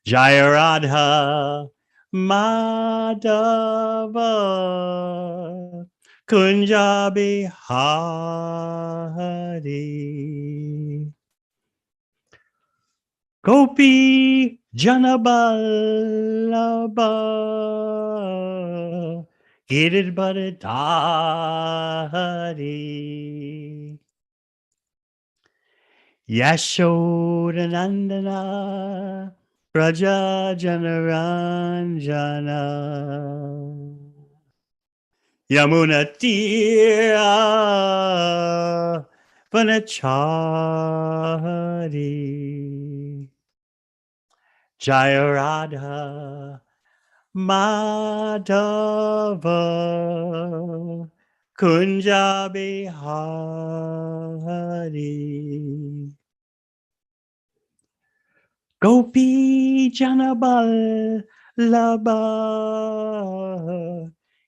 Jaya Radha Madhava Kunja Bihari Gopi Janaballabha Giridharadhari Yashodanandana Raja Janaranjana Yamuna Tira Vanachari Jaya Radha Madhava Kunja Bihari Gopi Janabal Laba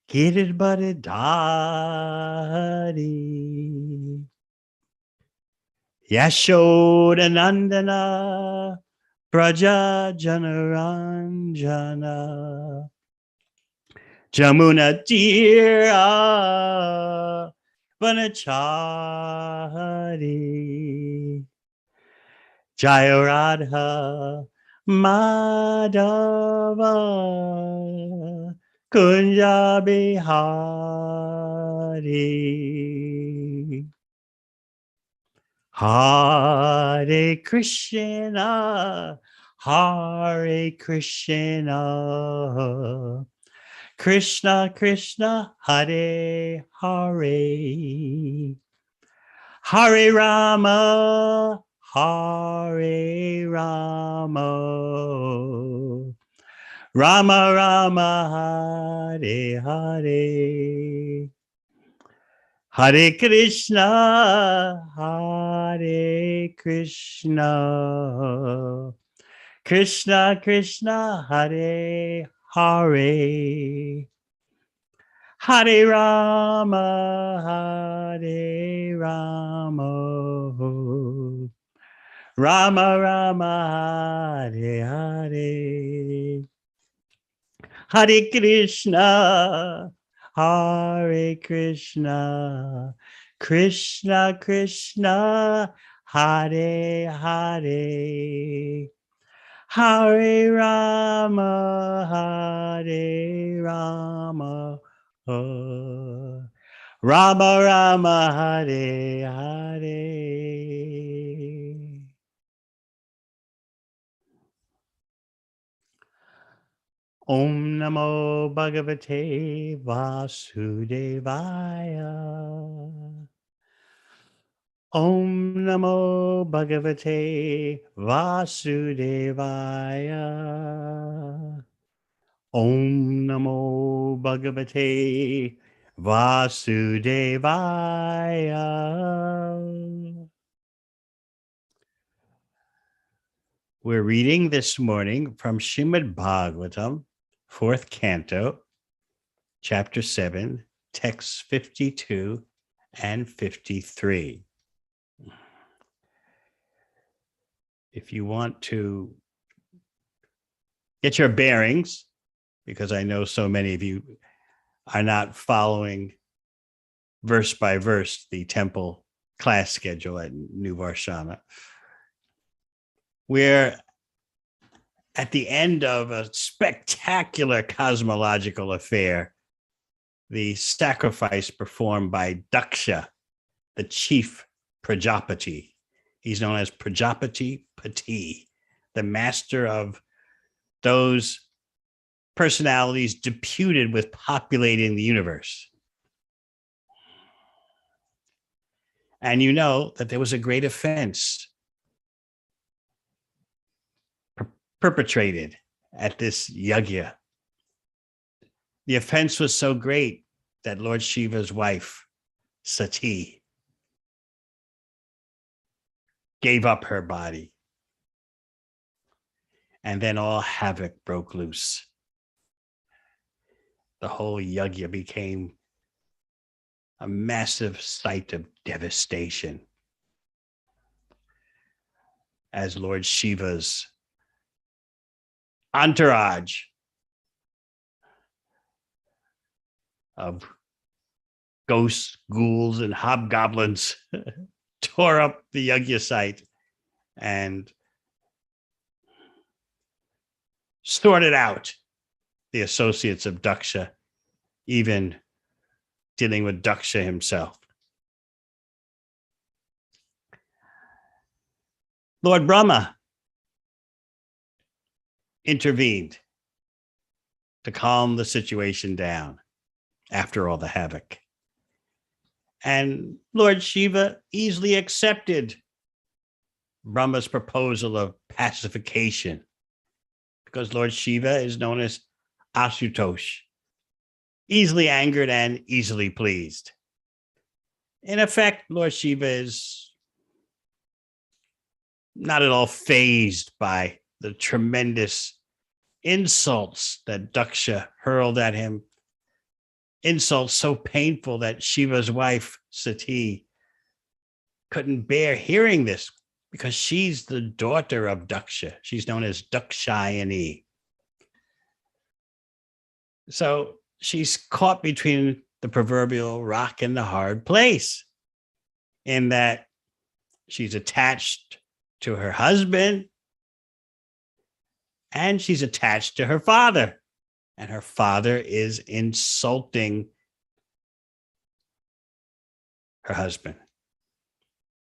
Giridharadhari Yashodanandana Praja Janaranjana Jamuna Tira Vanachari Jaya Radha Madhava Kunja Bihari Hare Krishna Hare Krishna Krishna Krishna Hare Hare Hare Rama Hare Rama Rama Rama Hare Hare Hare Krishna Hare Krishna Krishna Krishna Hare Hare Hare Rama Hare Rama Rama Rama Hare Hare Hare Krishna Hare Krishna Krishna Krishna Hare Hare Hare Rama Hare Rama Rama Rama Hare Hare Om Namo Bhagavate Vasudevaya Om Namo Bhagavate Vasudevaya Om Namo Bhagavate Vasudevaya. We're reading this morning from Srimad Bhagavatam, 4th canto, chapter 7, texts 52 and 53. If you want to get your bearings, because I know so many of you are not following verse by verse the temple class schedule at New Varshana, we're at the end of a spectacular cosmological affair, the sacrifice performed by Daksha, the chief Prajapati. He's known as Prajapati Pati, the master of those personalities deputed with populating the universe. And you know that there was a great offense perpetrated at this yajna. The offense was so great that Lord Shiva's wife, Sati, gave up her body. And then all havoc broke loose. The whole yajna became a massive site of devastation as Lord Shiva's entourage of ghosts, ghouls, and hobgoblins tore up the yajna site and sorted out the associates of Daksha, even dealing with Daksha himself. Lord Brahma intervened to calm the situation down after all the havoc. And Lord Shiva easily accepted Brahma's proposal of pacification because Lord Shiva is known as Asutosh, easily angered and easily pleased. In effect, Lord Shiva is not at all fazed by the tremendous insults that Daksha hurled at him, insults so painful that Shiva's wife, Sati, couldn't bear hearing this because she's the daughter of Daksha. She's known as Dakshayani. So she's caught between the proverbial rock and the hard place in that she's attached to her husband and she's attached to her father. And her father is insulting her husband.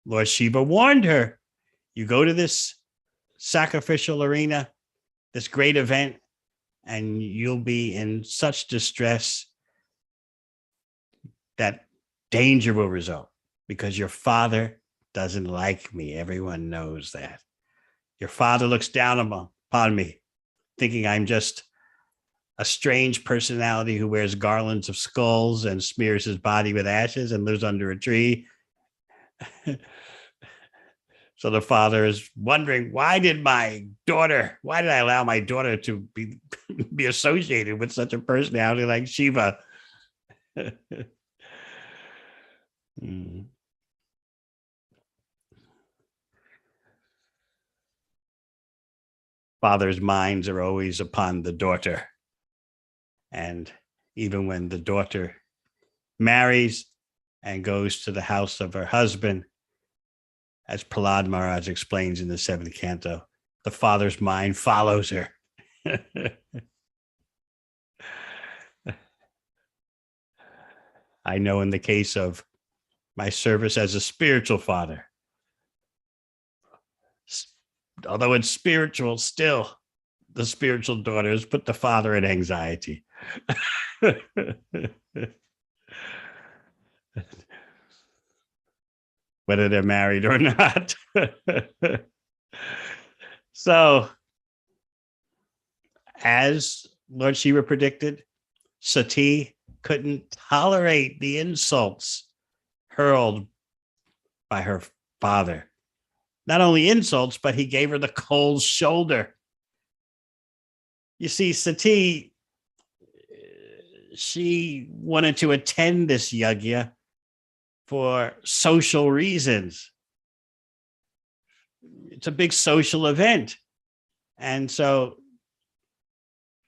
Lord Shiva warned her, you go to this sacrificial arena, this great event, and you'll be in such distress that danger will result because your father doesn't like me. Everyone knows that. Your father looks down upon me, thinking I'm just a strange personality who wears garlands of skulls and smears his body with ashes and lives under a tree. So the father is wondering, why did I allow my daughter to be associated with such a personality like Shiva? Fathers' minds are always upon the daughter. And even when the daughter marries and goes to the house of her husband, as Prahlad Maharaj explains in the 7th canto, the father's mind follows her. I know in the case of my service as a spiritual father, although it's spiritual, still the spiritual daughters put the father in anxiety. Whether they're married or not. So, as Lord Shiva predicted, Sati couldn't tolerate the insults hurled by her father. Not only insults, but he gave her the cold shoulder. You see, Sati, she wanted to attend this yajna for social reasons. It's a big social event. And so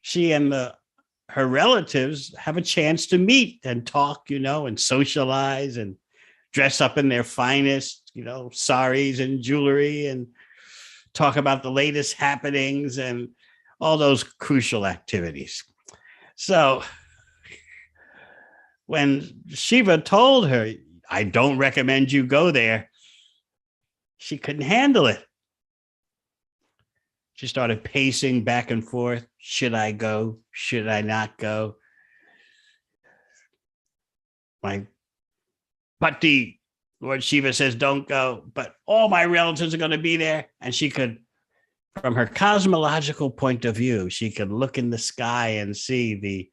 she and her relatives have a chance to meet and talk, and socialize and dress up in their finest, saris and jewelry and talk about the latest happenings and all those crucial activities. So when Shiva told her, I don't recommend you go there, she couldn't handle it. She started pacing back and forth. Should I go? Should I not go? My Pati, Lord Shiva says, don't go, but all my relatives are going to be there. And she could, from her cosmological point of view, she could look in the sky and see the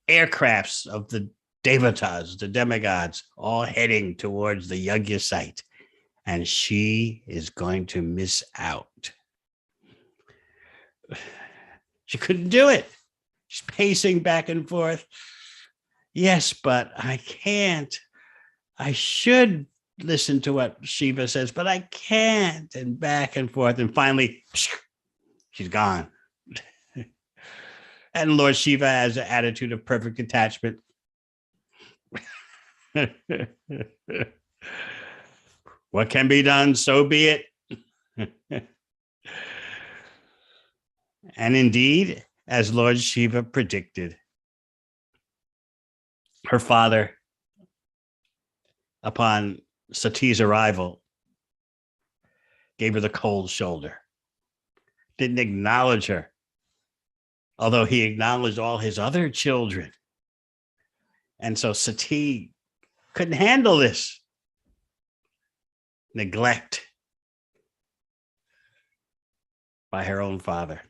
aircrafts of the Devatas, the demigods, all heading towards the yajna site. And she is going to miss out. She couldn't do it. She's pacing back and forth. Yes, but I can't. I should listen to what Shiva says, but I can't. And back and forth. And finally, she's gone. And Lord Shiva has an attitude of perfect attachment. What can be done, so be it. And indeed, as Lord Shiva predicted, her father, upon Sati's arrival, gave her the cold shoulder, didn't acknowledge her, although he acknowledged all his other children. And so Sati couldn't handle this neglect by her own father.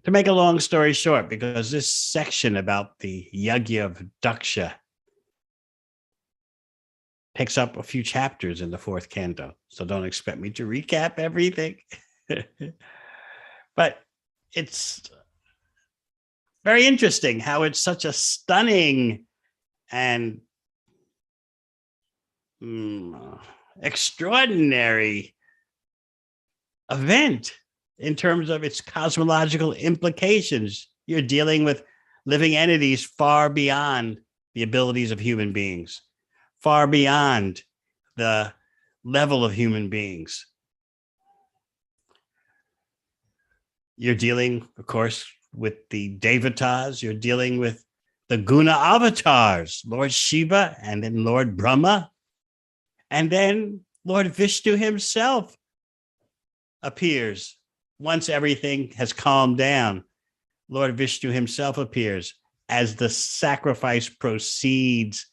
To make a long story short, because this section about the Yajna of Daksha picks up a few chapters in the fourth canto, so don't expect me to recap everything. But it's very interesting how it's such a stunning and extraordinary event in terms of its cosmological implications. You're dealing with living entities far beyond the abilities of human beings, far beyond the level of human beings. You're dealing, of course, with the Devatas. You're dealing with the Guna avatars, Lord Shiva, and then Lord Brahma. And then Lord Vishnu himself appears. Once everything has calmed down, Lord Vishnu himself appears as the sacrifice proceeds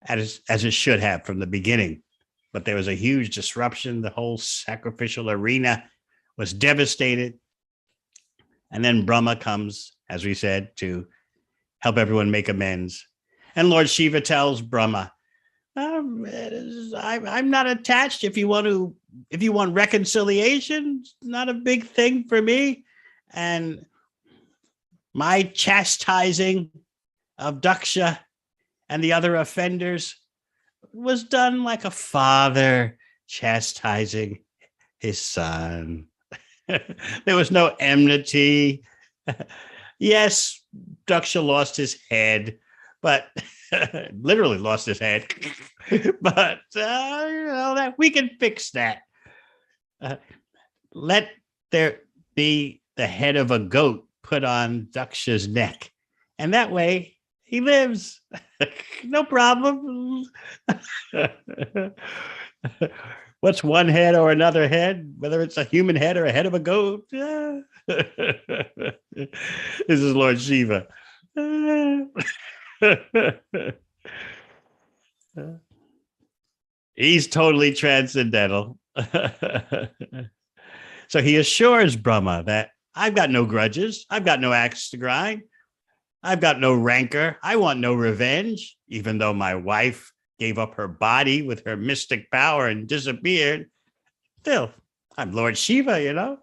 as it should have from the beginning. But there was a huge disruption. The whole sacrificial arena was devastated. And then Brahma comes, as we said, to help everyone make amends. And Lord Shiva tells Brahma, I'm not attached. If you want reconciliation, it's not a big thing for me. And my chastising of Daksha and the other offenders was done like a father chastising his son. There was no enmity. Yes, Daksha lost his head, but literally lost his head. But that we can fix that. Let there be the head of a goat put on Daksha's neck, and that way he lives. No problem. What's one head or another head, whether it's a human head or a head of a goat? This is Lord Shiva. He's totally transcendental. So he assures Brahma that I've got no grudges. I've got no axe to grind. I've got no rancor. I want no revenge, even though my wife gave up her body with her mystic power and disappeared. Still, I'm Lord Shiva, you know.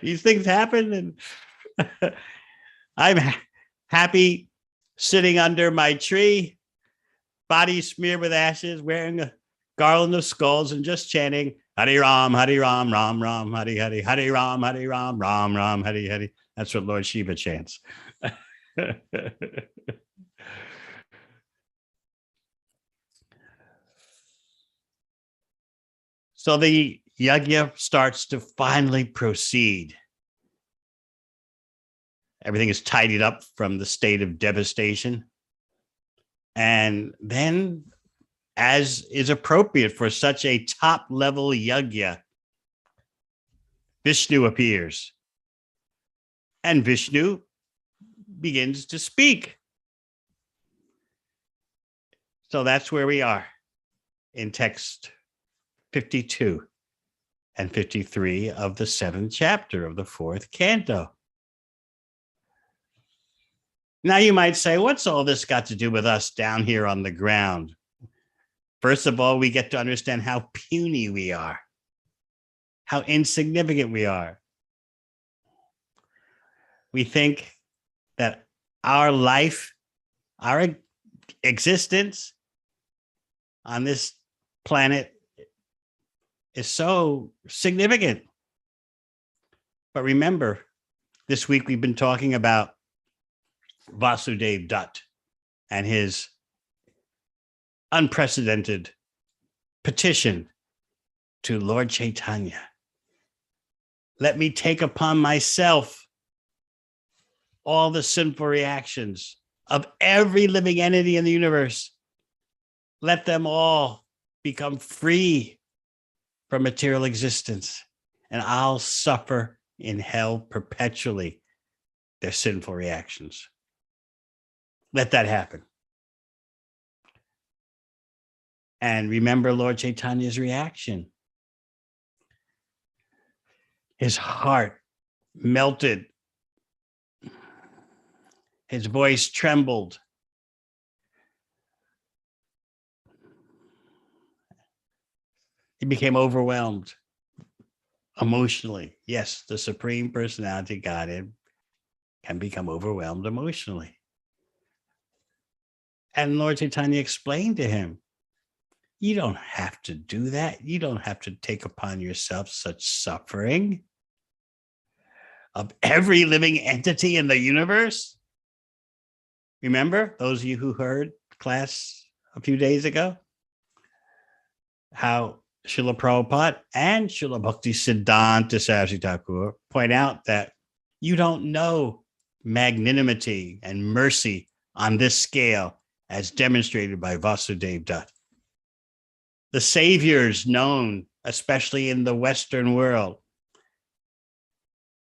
These things happen, and I'm happy sitting under my tree, body smeared with ashes, wearing a garland of skulls, and just chanting Hare Ram, Hare Ram, Ram Ram, Hare Hare, Hare Ram, Hare Ram, Ram Ram, Hare Hare. That's what Lord Shiva chants. So the yajna starts to finally proceed. Everything is tidied up from the state of devastation. And then, as is appropriate for such a top-level yajna, Vishnu appears. And Vishnu begins to speak. So that's where we are in text 52 and 53 of the 7th chapter of the 4th canto. Now you might say, what's all this got to do with us down here on the ground? First of all, we get to understand how puny we are, how insignificant we are. We think that our life, our existence on this planet is so significant. But remember, this week we've been talking about Vasudev Dutt and his unprecedented petition to Lord Chaitanya. Let me take upon myself all the sinful reactions of every living entity in the universe. Let them all become free from material existence, and I'll suffer in hell perpetually their sinful reactions. Let that happen. And remember Lord Chaitanya's reaction. His heart melted. His voice trembled. He became overwhelmed emotionally. Yes, the Supreme Personality Godhead can become overwhelmed emotionally. And Lord Chaitanya explained to him, you don't have to do that. You don't have to take upon yourself such suffering of every living entity in the universe. Remember, those of you who heard class a few days ago, how Srila Prabhupada and Srila Bhakti Siddhanta Saraswati Thakur point out that you don't know magnanimity and mercy on this scale as demonstrated by Vasudev Dutt. The saviors known, especially in the Western world,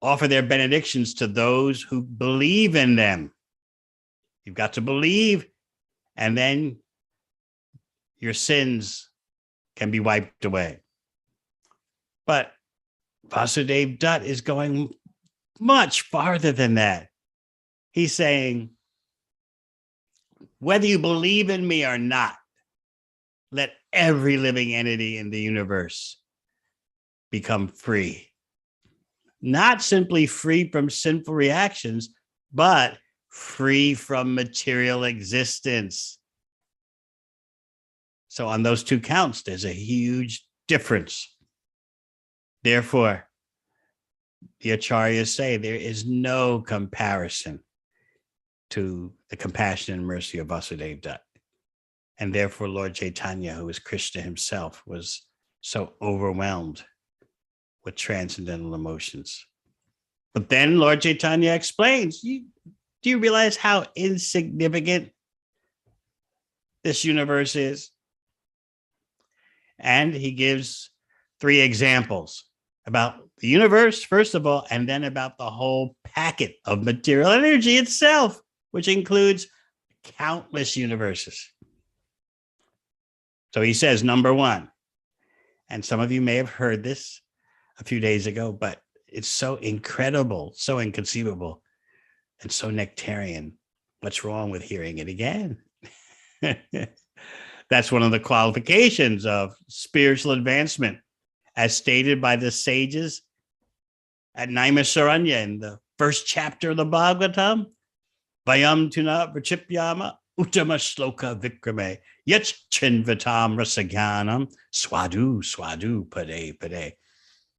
offer their benedictions to those who believe in them. You've got to believe, and then your sins can be wiped away. But Vasudev Dutt is going much farther than that. He's saying, whether you believe in me or not, let every living entity in the universe become free. Not simply free from sinful reactions, but free from material existence. So on those two counts, there's a huge difference. Therefore, the Acharyas say there is no comparison to the compassion and mercy of Vasudev Dutt. And therefore, Lord Chaitanya, who is Krishna himself, was so overwhelmed with transcendental emotions. But then Lord Chaitanya explains, do you realize how insignificant this universe is? And he gives 3 examples about the universe, first of all, and then about the whole packet of material energy itself, which includes countless universes. So he says, number 1, and some of you may have heard this a few days ago, but it's so incredible, so inconceivable, and so nectarian. What's wrong with hearing it again? That's one of the qualifications of spiritual advancement, as stated by the sages at Naimisaranya in the first chapter of the Bhagavatam. Vayam tuna vrachipyama uttama shloka vikrame yach chinvatam rasagyanam swadu swadu pade pade.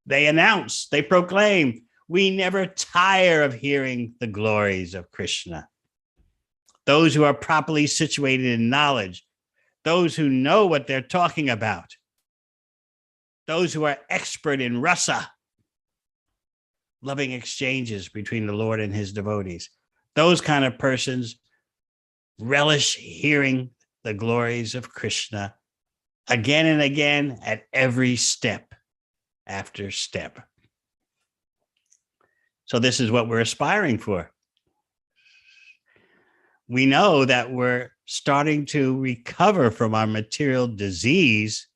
They announce, they proclaim, we never tire of hearing the glories of Krishna. Those who are properly situated in knowledge, those who know what they're talking about, those who are expert in rasa, loving exchanges between the Lord and his devotees, those kind of persons relish hearing the glories of Krishna again and again at every step after step. So this is what we're aspiring for. We know that we're starting to recover from our material disease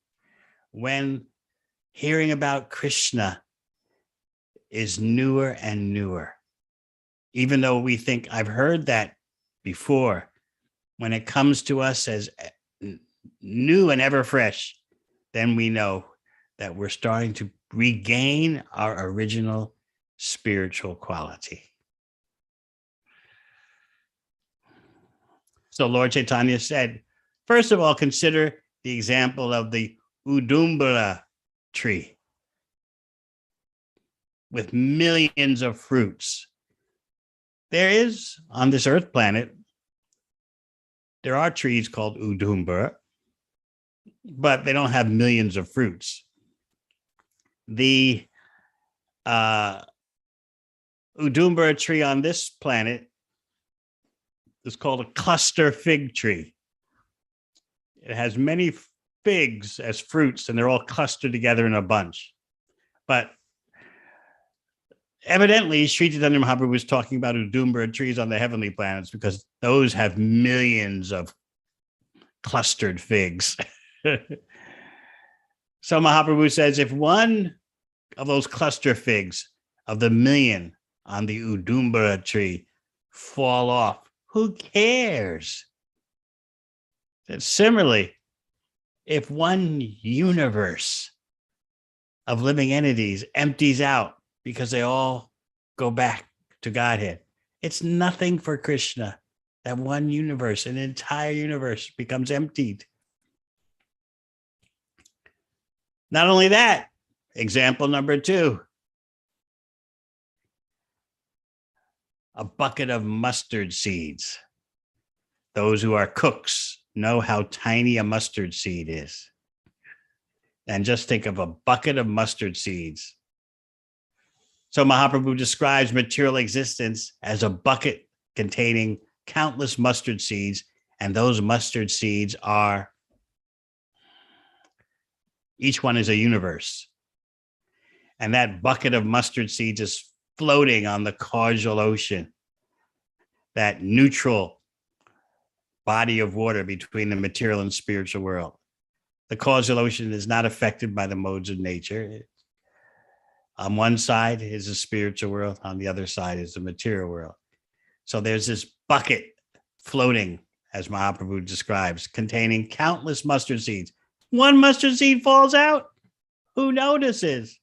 when hearing about Krishna is newer and newer. Even though we think, I've heard that before, when it comes to us as new and ever fresh, then we know that we're starting to regain our original spiritual quality. So Lord Chaitanya said, first of all, consider the example of the Udumbara tree with millions of fruits. There is, on this earth planet, there are trees called Udumbara, but they don't have millions of fruits. The Udumbara tree on this planet is called a cluster fig tree. It has many figs as fruits, and they're all clustered together in a bunch. But evidently, Sri Chaitanya Mahaprabhu was talking about Udumbara trees on the heavenly planets because those have millions of clustered figs. So Mahaprabhu says, if one of those cluster figs of the million on the Udumbara tree fall off, who cares? And similarly, if one universe of living entities empties out because they all go back to Godhead, it's nothing for Krishna. That one universe, an entire universe, becomes emptied. Not only that, example number 2, a bucket of mustard seeds. Those who are cooks know how tiny a mustard seed is. And just think of a bucket of mustard seeds. So Mahaprabhu describes material existence as a bucket containing countless mustard seeds, and those mustard seeds are, each one is a universe. And that bucket of mustard seeds is floating on the causal ocean, that neutral body of water between the material and spiritual world. The causal ocean is not affected by the modes of nature. On one side is the spiritual world, on the other side is the material world. So there's this bucket floating, as Mahaprabhu describes, containing countless mustard seeds. One mustard seed falls out. Who notices?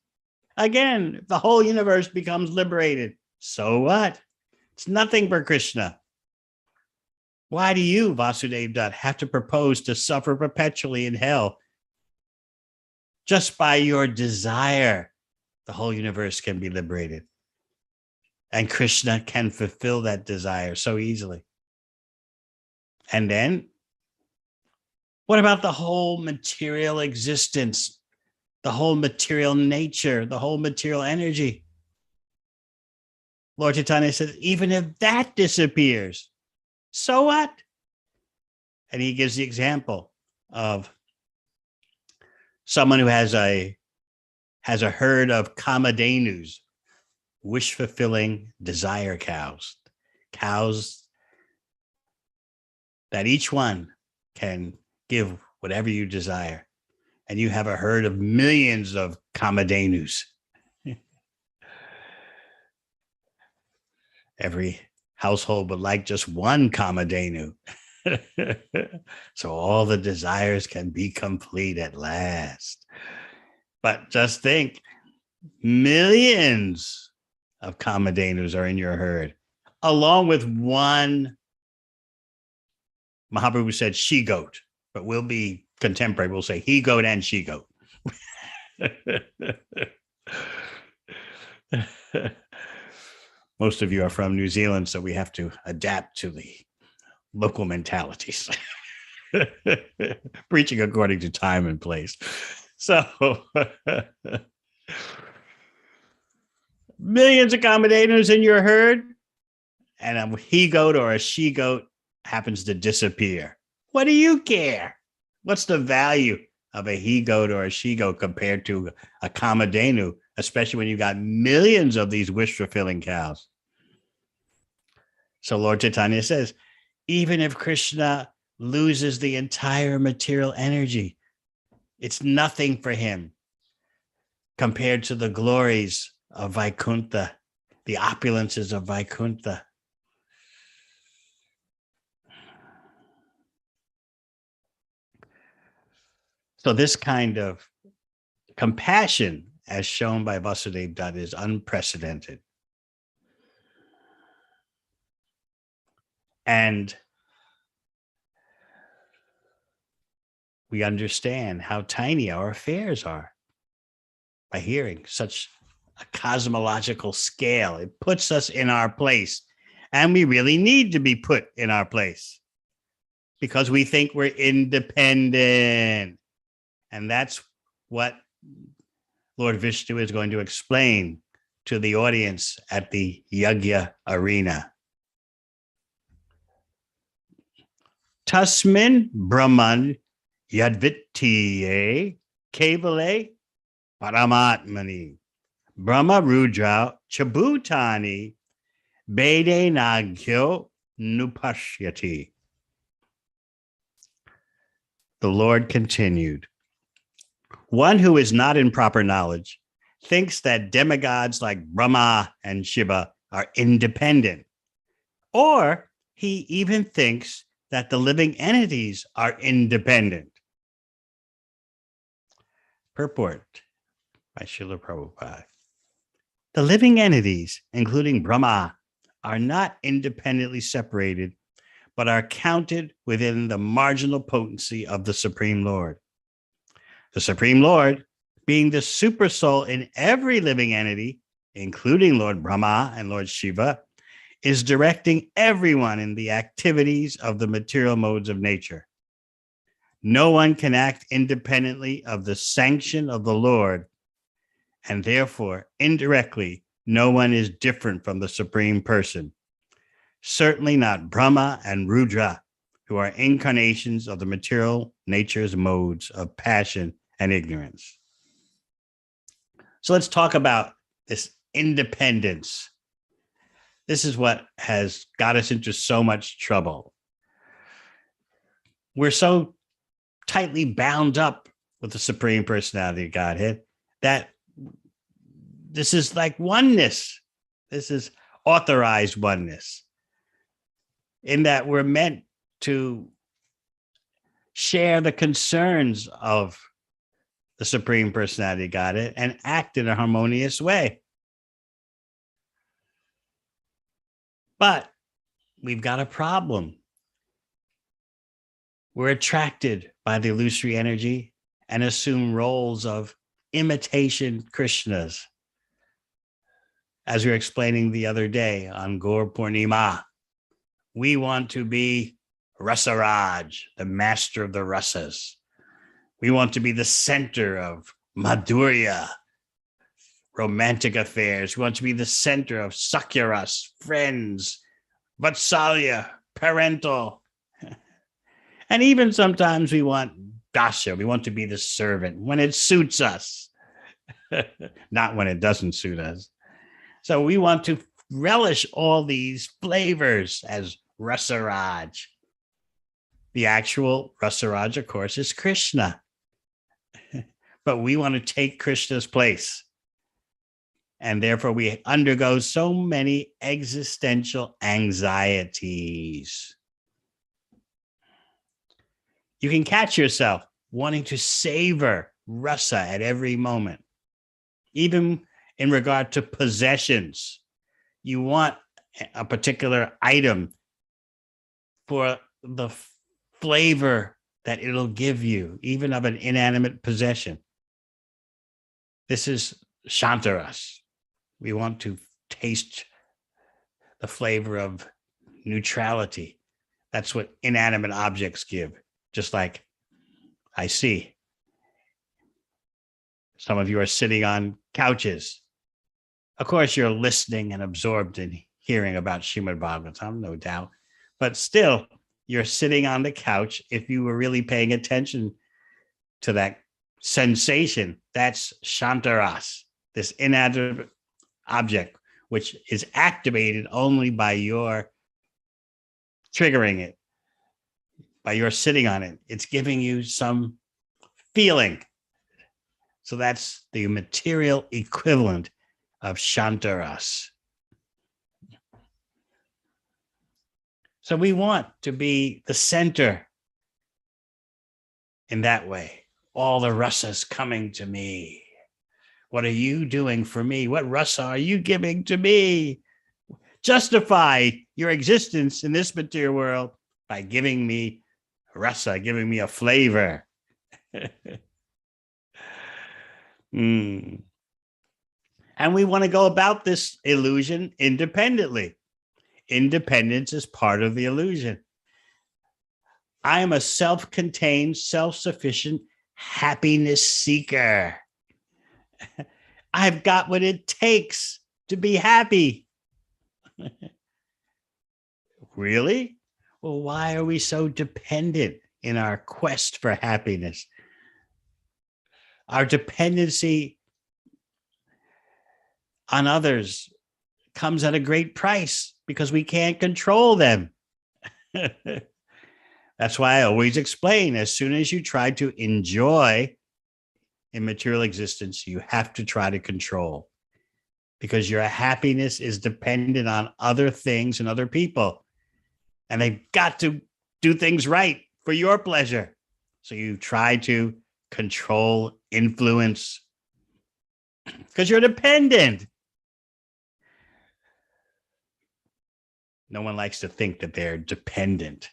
Again, the whole universe becomes liberated. So what? It's nothing for Krishna. Why do you, Vasudev Dutt, have to propose to suffer perpetually in hell? Just by your desire, the whole universe can be liberated. And Krishna can fulfill that desire so easily. And then, what about the whole material existence, the whole material nature, the whole material energy? Lord Chaitanya says, even if that disappears, so what? And he gives the example of someone who has a herd of kamadhenus, wish-fulfilling desire cows that each one can give whatever you desire. And you have a herd of millions of kamadhenus. Every household would like just one kamadhenu. So all the desires can be complete at last. But just think, millions of kamadhenus are in your herd, along with one, Mahaprabhu said she-goat, but we'll be contemporary. We'll say he-goat and she-goat. Most of you are from New Zealand, so we have to adapt to the local mentalities. Preaching according to time and place. So millions of kamadhenus in your herd, and a he-goat or a she-goat happens to disappear. What do you care? What's the value of a he-goat or a she-goat compared to a kamadhenu, especially when you got millions of these wish-fulfilling cows? So Lord Chaitanya says, even if Krishna loses the entire material energy, it's nothing for him compared to the glories of Vaikuntha, the opulences of Vaikuntha. So this kind of compassion, as shown by Vasudev Dutt, is unprecedented. And we understand how tiny our affairs are. by hearing such a cosmological scale. It puts us in our place, and we really need to be put in our place because we think we're independent. And that's what Lord Vishnu is going to explain to the audience at the Yajna arena. Tasmin Brahman Yadvitiye Kevale Paramatmani Brahma Rudra Chabutani Bede Nagyo Nupashyati. The Lord continued, one who is not in proper knowledge thinks that demigods like Brahma and Shiva are independent, or he even thinks that the living entities are independent. Purport by Srila Prabhupada. The living entities, including Brahma, are not independently separated, but are counted within the marginal potency of the Supreme Lord. The Supreme Lord, being the super soul in every living entity, including Lord Brahma and Lord Shiva, is directing everyone in the activities of the material modes of nature. No one can act independently of the sanction of the Lord, and therefore, indirectly, no one is different from the Supreme Person. Certainly not Brahma and Rudra, who are incarnations of the material nature's modes of passion and ignorance. So let's talk about this independence. This is what has got us into so much trouble. We're so tightly bound up with the Supreme Personality of Godhead that this is like oneness. This is authorized oneness, in that we're meant to share the concerns of the Supreme Personality of Godhead and act in a harmonious way. But we've got a problem. We're attracted by the illusory energy and assume roles of imitation Krishnas. As we were explaining the other day on Gaur Purnima, we want to be Rasaraj, the master of the rasas. We want to be the center of Madhurya, romantic affairs. We want to be the center of Sakyaras, friends, Vatsalya, parental. And even sometimes we want Dasha. We want to be the servant when it suits us, not when it doesn't suit us. So we want to relish all these flavors as Rasaraj. The actual Rasaraj, of course, is Krishna. But we want to take Krishna's place. And therefore, we undergo so many existential anxieties. You can catch yourself wanting to savor rasa at every moment. Even in regard to possessions, you want a particular item for the flavor that it'll give you, even of an inanimate possession. This is Shantaras. We want to taste the flavor of neutrality. That's what inanimate objects give. Just like I see some of you are sitting on couches. Of course, you're listening and absorbed in hearing about Srimad Bhagavatam, no doubt. But still, you're sitting on the couch. If you were really paying attention to that sensation, that's Shantaras, this inanimate object, which is activated only by your triggering it, by your sitting on it. It's giving you some feeling. So that's the material equivalent of Shantaras. So we want to be the center in that way. All the rasas coming to me. What are you doing for me? What rasa are you giving to me? Justify your existence in this material world by giving me rasa, giving me a flavor. And we want to go about this illusion independently. Independence is part of the illusion. I am a self-contained, self-sufficient happiness seeker. I've got what it takes to be happy. Really? Well, why are we so dependent in our quest for happiness? Our dependency on others comes at a great price because we can't control them. That's why I always explain, as soon as you try to enjoy in material existence, you have to try to control, because your happiness is dependent on other things and other people. And they've got to do things right for your pleasure. So you try to control, influence, because you're dependent. No one likes to think that they're dependent.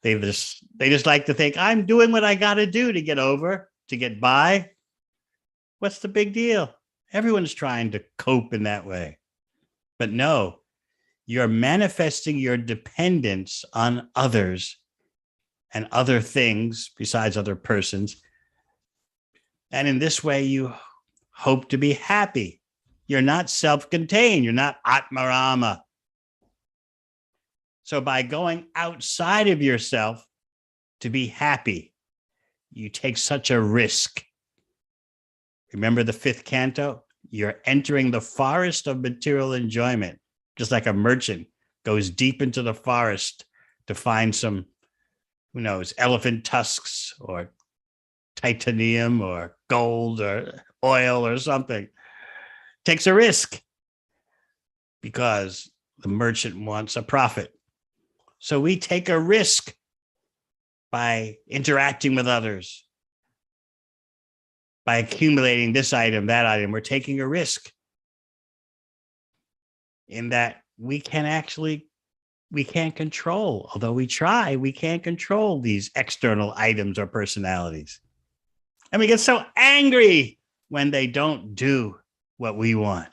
They just like to think, I'm doing what I got to do to get over, to get by. What's the big deal? Everyone's trying to cope in that way. But no, you're manifesting your dependence on others and other things besides other persons. And in this way, you hope to be happy. You're not self-contained. You're not Atmarama. So by going outside of yourself to be happy, you take such a risk. Remember the 5th canto? You're entering the forest of material enjoyment, just like a merchant goes deep into the forest to find some, who knows, elephant tusks or titanium or gold or oil or something. Takes a risk because the merchant wants a profit. So we take a risk by interacting with others, by accumulating this item, that item. We're taking a risk in that we can't control, although we try, we can't control these external items or personalities. And we get so angry when they don't do what we want.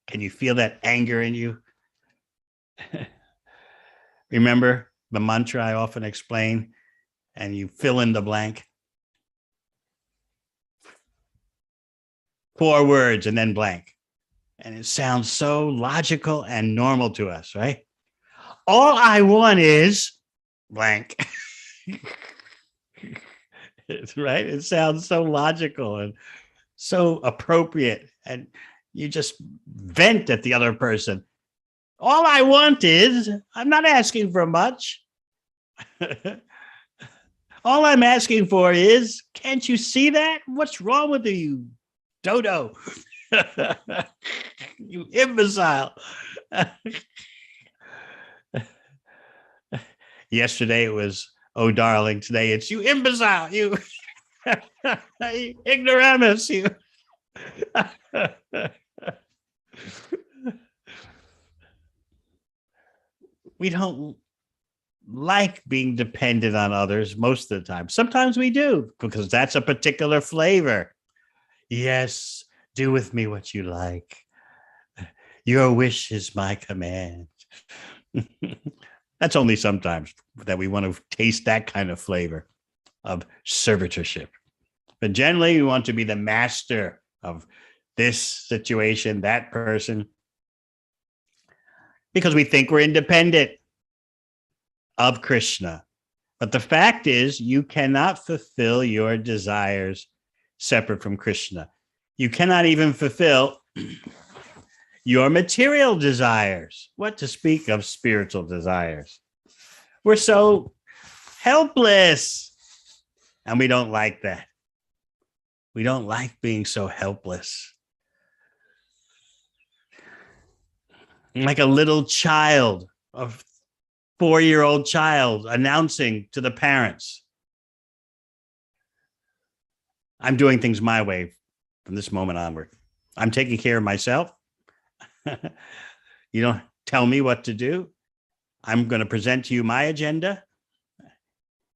Can you feel that anger in you? Remember the mantra I often explain, and you fill in the blank. 4 words and then blank. And it sounds so logical and normal to us, right? All I want is blank. Right? It sounds so logical and so appropriate. And you just vent at the other person. All I want is, I'm not asking for much. All I'm asking for is, can't you see that? What's wrong with you, dodo? You imbecile. Yesterday it was, oh, darling. Today it's, you imbecile. You ignoramus. You. We don't like being dependent on others most of the time. Sometimes we do, because that's a particular flavor. Yes, do with me what you like. Your wish is my command. That's only sometimes that we want to taste that kind of flavor of servitorship. But generally, we want to be the master of this situation, that person, because we think we're independent of Krishna. But the fact is, you cannot fulfill your desires separate from Krishna. You cannot even fulfill your material desires. What to speak of spiritual desires? We're so helpless. And we don't like that. We don't like being so helpless. Like a little child, a 4-year-old child announcing to the parents, I'm doing things my way from this moment onward. I'm taking care of myself. You don't tell me what to do. I'm going to present to you my agenda,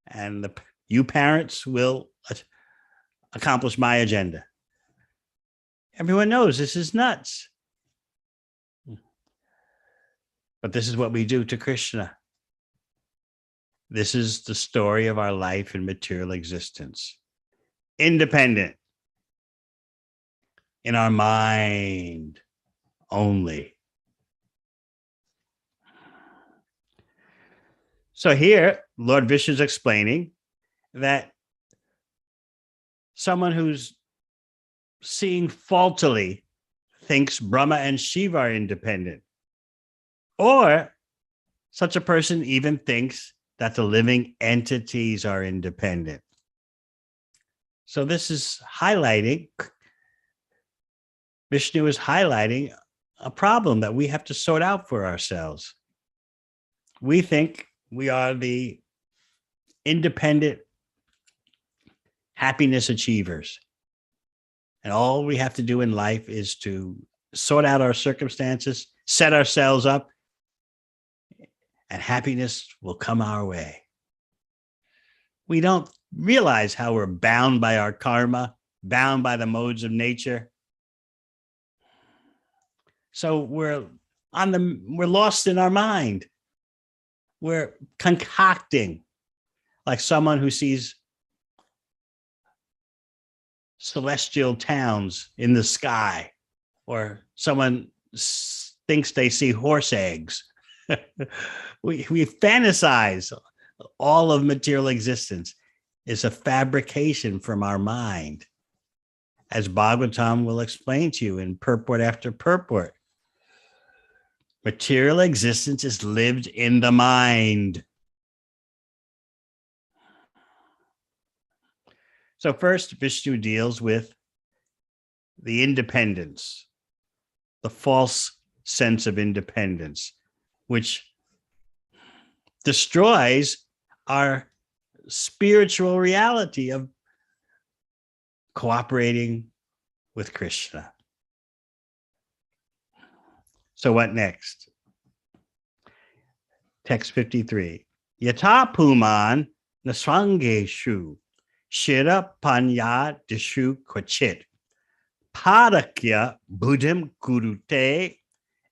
and you parents will accomplish my agenda. Everyone knows this is nuts. But this is what we do to Krishna. This is the story of our life in material existence. Independent. In our mind only. So here, Lord Vishnu is explaining that someone who's seeing faultily thinks Brahma and Shiva are independent. Or such a person even thinks that the living entities are independent. So this is highlighting, Vishnu is highlighting a problem that we have to sort out for ourselves. We think we are the independent happiness achievers. And all we have to do in life is to sort out our circumstances, set ourselves up, and happiness will come our way. We don't realize how we're bound by our karma, bound by the modes of nature. So we're lost in our mind. We're concocting, like someone who sees celestial towns in the sky, or someone thinks they see horse eggs. we fantasize. All of material existence is a fabrication from our mind, as Bhagavatam will explain to you in purport after purport. Material existence is lived in the mind. So first, Vishnu deals with the independence, the false sense of independence, which destroys our spiritual reality of cooperating with Krishna. So what next? Text 53. Yata puman nasrangeshu shira panya dishu kvachit parakya buddhim gurute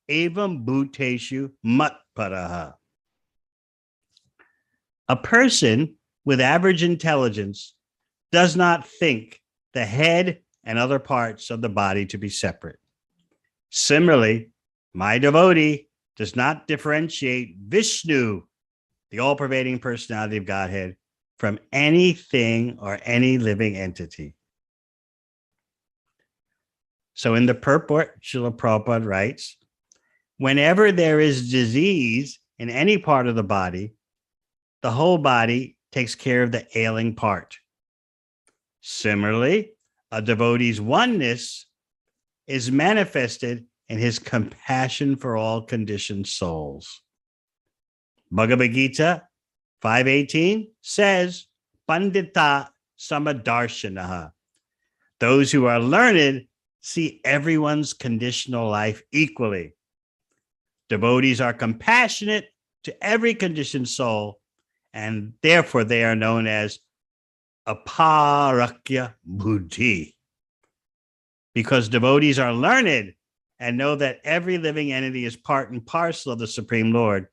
evam bhuteshu matparaha. A person with average intelligence does not think the head and other parts of the body to be separate. Similarly, my devotee does not differentiate Vishnu, the all-pervading personality of Godhead, from anything or any living entity. So in the purport, Srila Prabhupada writes, whenever there is disease in any part of the body, the whole body takes care of the ailing part. Similarly, a devotee's oneness is manifested in his compassion for all conditioned souls. Bhagavad Gita 5:18 says, Pandita Samadarshanaha. Those who are learned see everyone's conditional life equally. Devotees are compassionate to every conditioned soul, and therefore they are known as aparakya buddhi. Because devotees are learned and know that every living entity is part and parcel of the Supreme Lord,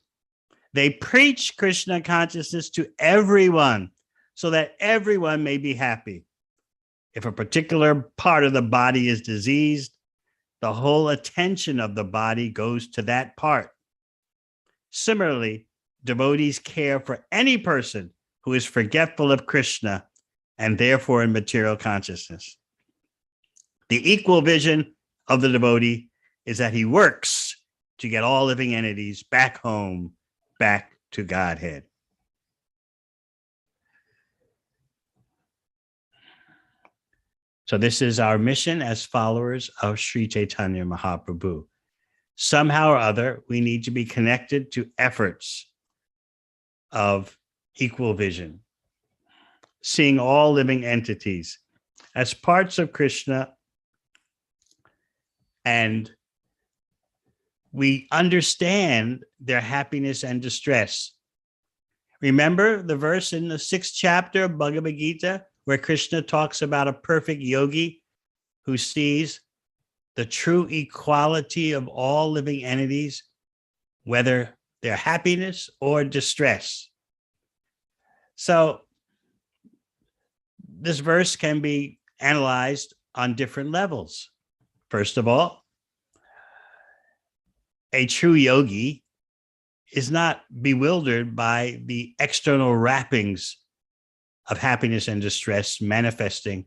they preach Krishna consciousness to everyone so that everyone may be happy. If a particular part of the body is diseased, the whole attention of the body goes to that part. Similarly, devotees care for any person who is forgetful of Krishna and therefore in material consciousness. The equal vision of the devotee is that he works to get all living entities back home, back to Godhead. So this is our mission as followers of Sri Chaitanya Mahaprabhu. Somehow or other, we need to be connected to efforts of equal vision, seeing all living entities as parts of Krishna, and we understand their happiness and distress. Remember the verse in the 6th chapter of Bhagavad Gita where Krishna talks about a perfect yogi who sees the true equality of all living entities, whether they're happiness or distress. So this verse can be analyzed on different levels. First of all, a true yogi is not bewildered by the external wrappings of happiness and distress manifesting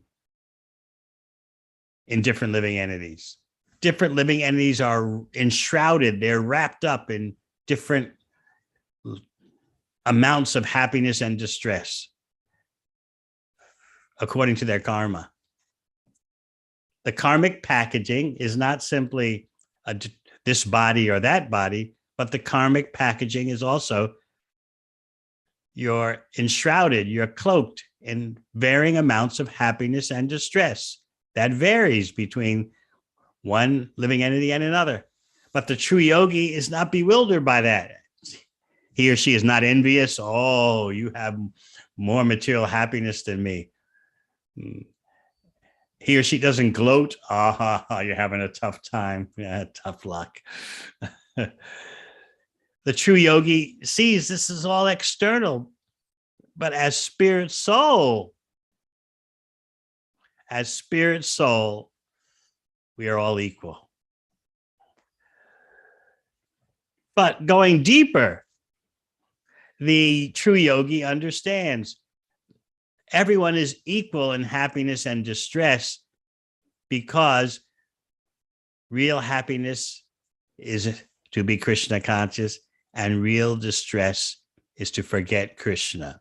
in different living entities. Different living entities are enshrouded, they're wrapped up in different amounts of happiness and distress according to their karma. The karmic packaging is not simply this body or that body, but the karmic packaging is also you're enshrouded, you're cloaked in varying amounts of happiness and distress. That varies between one living entity and another. But the true yogi is not bewildered by that. He or she is not envious. Oh, you have more material happiness than me. He or she doesn't gloat. You're having a tough time. Yeah, tough luck. The true yogi sees this is all external, but as spirit soul, we are all equal. But going deeper, the true yogi understands everyone is equal in happiness and distress because real happiness is to be Krishna conscious and real distress is to forget Krishna.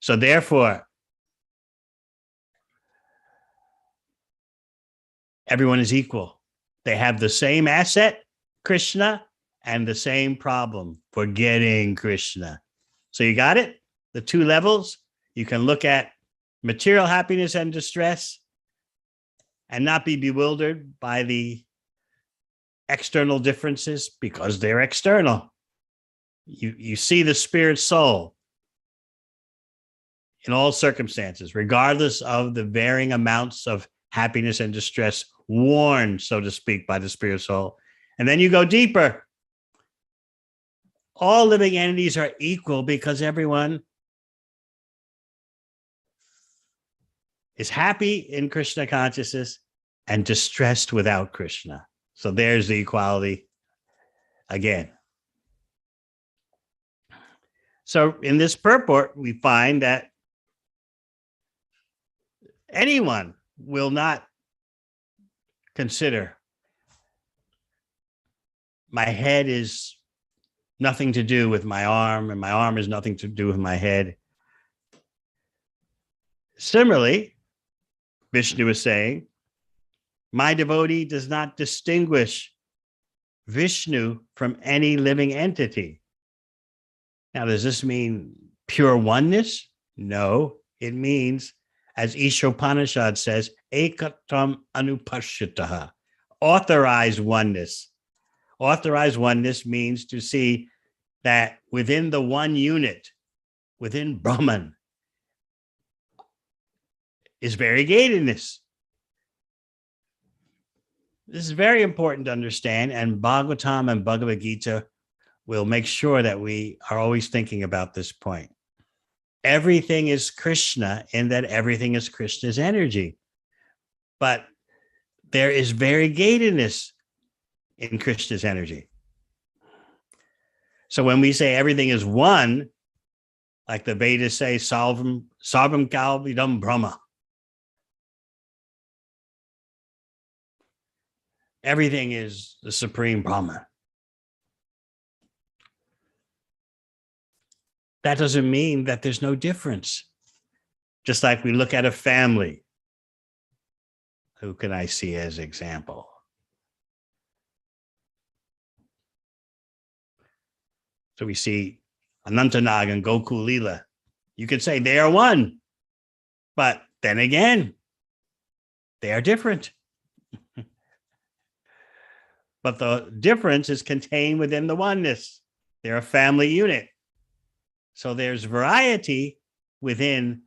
So therefore, everyone is equal. They have the same asset, Krishna, and the same problem, forgetting Krishna. So you got it? The two levels. You can look at material happiness and distress and not be bewildered by the external differences because they're external. You see the spirit soul in all circumstances, regardless of the varying amounts of happiness and distress worn, so to speak, by the spirit soul. And then you go deeper. All living entities are equal because everyone is happy in Krishna consciousness and distressed without Krishna. So there's the equality again. So in this purport, we find that anyone will not consider my head is nothing to do with my arm, and my arm is nothing to do with my head. Similarly, Vishnu is saying, my devotee does not distinguish Vishnu from any living entity. Now, does this mean pure oneness? No, it means, as Ishopanishad says, ekatam anupashyataha, authorized oneness. Authorized oneness means to see that within the one unit, within Brahman, is variegatedness. This is very important to understand, and Bhagavatam and Bhagavad Gita will make sure that we are always thinking about this point. Everything is Krishna in that everything is Krishna's energy. But there is variegatedness in Krishna's energy. So when we say everything is one, like the Vedas say, sarvam kalvidam Brahma. Everything is the supreme Brahman. That doesn't mean that there's no difference. Just like we look at a family. Who can I see as example? So we see Anantanag and Gokul Lila. You could say they are one, but then again, they are different. But the difference is contained within the oneness. They're a family unit. So there's variety within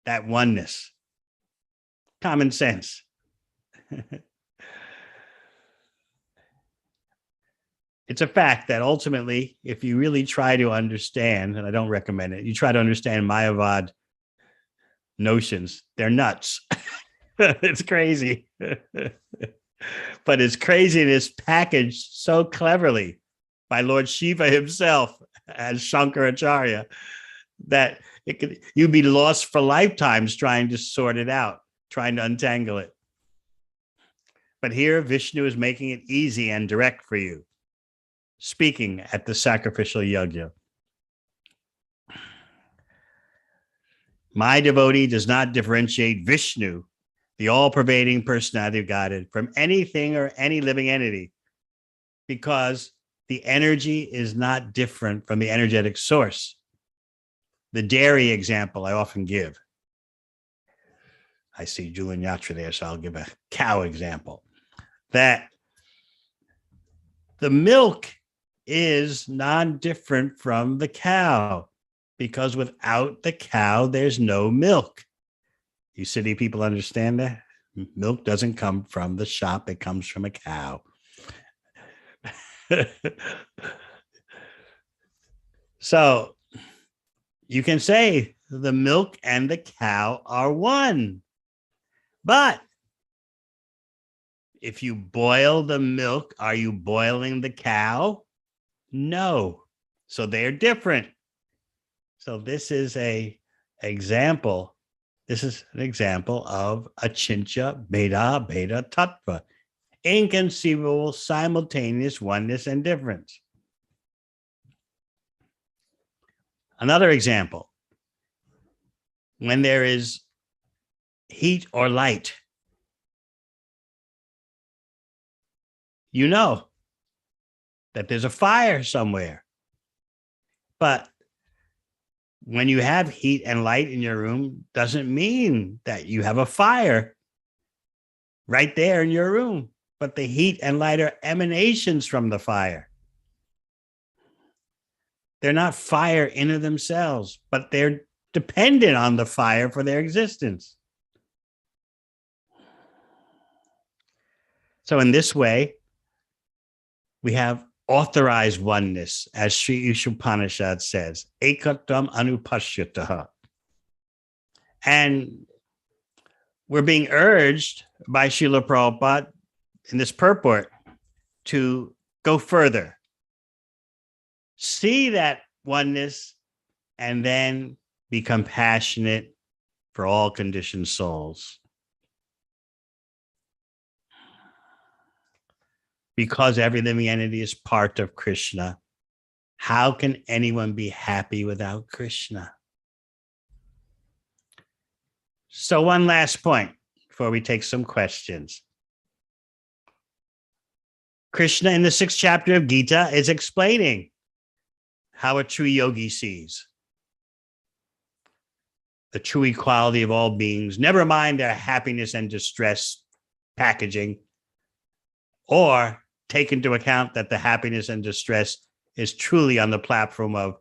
that oneness. Common sense. It's a fact that ultimately, if you really try to understand, and I don't recommend it, you try to understand Mayavad notions, they're nuts. It's crazy. But it's crazy and it's packaged so cleverly by Lord Shiva himself as Shankaracharya that you'd be lost for lifetimes trying to sort it out, trying to untangle it. But here, Vishnu is making it easy and direct for you, speaking at the sacrificial yajna. My devotee does not differentiate Vishnu, the all-pervading personality of Godhead, from anything or any living entity, because the energy is not different from the energetic source. The dairy example I often give. I see Julian Yatra there, so I'll give a cow example. That the milk is non-different from the cow, because without the cow, there's no milk. You city people understand that? Milk doesn't come from the shop, it comes from a cow. So you can say the milk and the cow are one. But if you boil the milk, are you boiling the cow? No. So they're different. So this is an example. This is an example of achintya bheda bheda tattva, inconceivable simultaneous oneness and difference. Another example, when there is heat or light, you know that there's a fire somewhere. But when you have heat and light in your room, doesn't mean that you have a fire right there in your room. But the heat and light are emanations from the fire. They're not fire in of themselves, but they're dependent on the fire for their existence. So in this way, we have authorized oneness, as Sri Ishopanishad says, ekatam anupashyataha. And we're being urged by Srila Prabhupada in this purport to go further, see that oneness, and then be compassionate for all conditioned souls. Because every living entity is part of Krishna, how can anyone be happy without Krishna? So one last point before we take some questions. Krishna in the 6th chapter of Gita is explaining how a true yogi sees the true equality of all beings, never mind their happiness and distress packaging, or take into account that the happiness and distress is truly on the platform of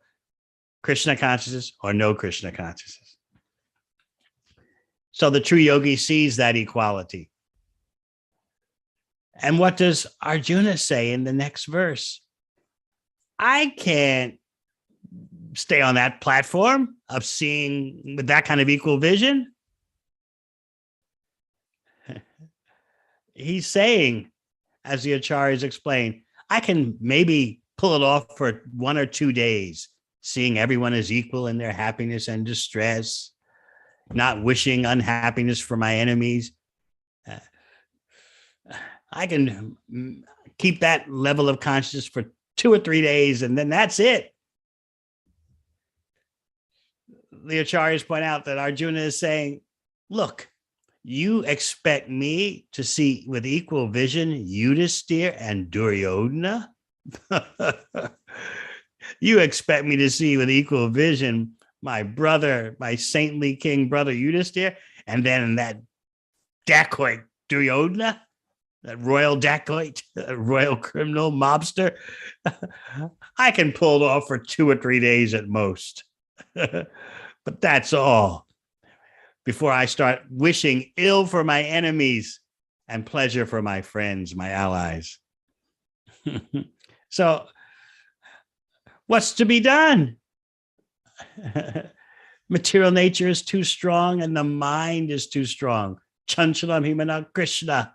Krishna consciousness or no Krishna consciousness. So the true yogi sees that equality. And what does Arjuna say in the next verse? I can't stay on that platform of seeing with that kind of equal vision. He's saying, as the acharyas explained, I can maybe pull it off for 1 or 2 days, seeing everyone as equal in their happiness and distress, not wishing unhappiness for my enemies. I can keep that level of consciousness for 2 or 3 days, and then that's it. The acharyas point out that Arjuna is saying, look, you expect me to see with equal vision Yudhisthira and Duryodhana? You expect me to see with equal vision my brother, my saintly king brother Yudhisthira, and then that dacoit Duryodhana, that royal dacoit, that royal criminal mobster? I can pull it off for 2 or 3 days at most. But that's all. before I start wishing ill for my enemies and pleasure for my friends, my allies. So, what's to be done? Material nature is too strong and the mind is too strong. Chanchalam himana Krishna.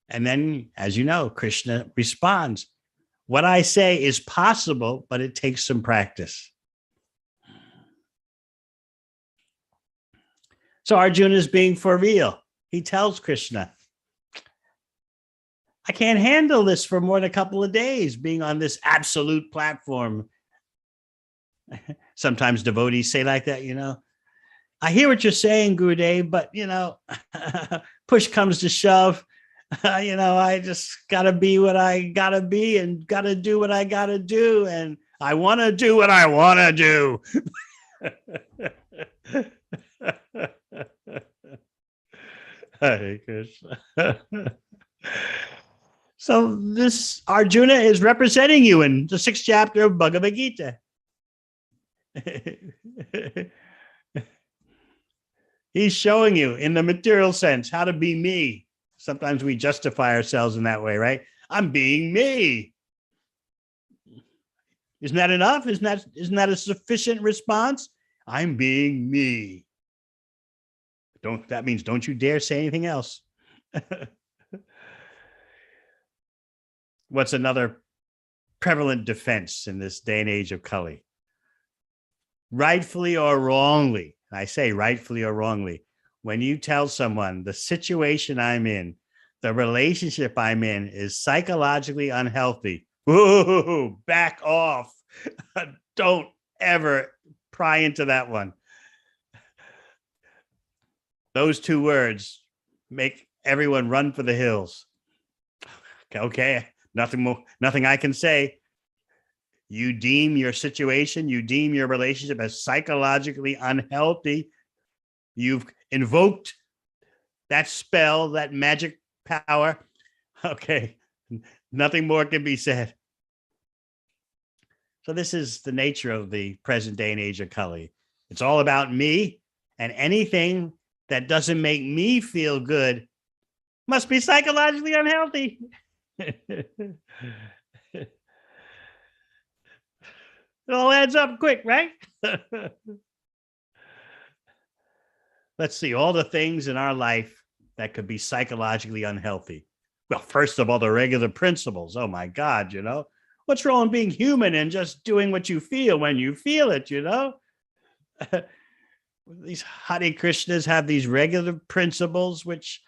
And then, as you know, Krishna responds, what I say is possible, but it takes some practice. So Arjuna is being for real. He tells Krishna, I can't handle this for more than a couple of days, being on this absolute platform. Sometimes devotees say like that, I hear what you're saying, Gurudev, but, push comes to shove. I just got to be what I got to be and got to do what I got to do. And I want to do what I want to do. Hare Krishna. So this Arjuna is representing you in the 6th chapter of Bhagavad Gita. He's showing you in the material sense how to be me. Sometimes we justify ourselves in that way, right? I'm being me. Isn't that enough? Isn't that a sufficient response? I'm being me. That means don't you dare say anything else. What's another prevalent defense in this day and age of Kali? Rightfully or wrongly, I say rightfully or wrongly, when you tell someone the situation I'm in, the relationship I'm in is psychologically unhealthy, whoa, back off. Don't ever pry into that one. Those 2 words make everyone run for the hills. Okay, nothing I can say. You deem your situation, you deem your relationship as psychologically unhealthy. You've invoked that spell, that magic power. Okay, nothing more can be said. So this is the nature of the present day and age of Kali. It's all about me, and anything that doesn't make me feel good must be psychologically unhealthy. It all adds up quick, right? Let's see, all the things in our life that could be psychologically unhealthy. Well, first of all, the regular principles. Oh my God, what's wrong with being human and just doing what you feel when you feel it, These Hare Krishnas have these regular principles which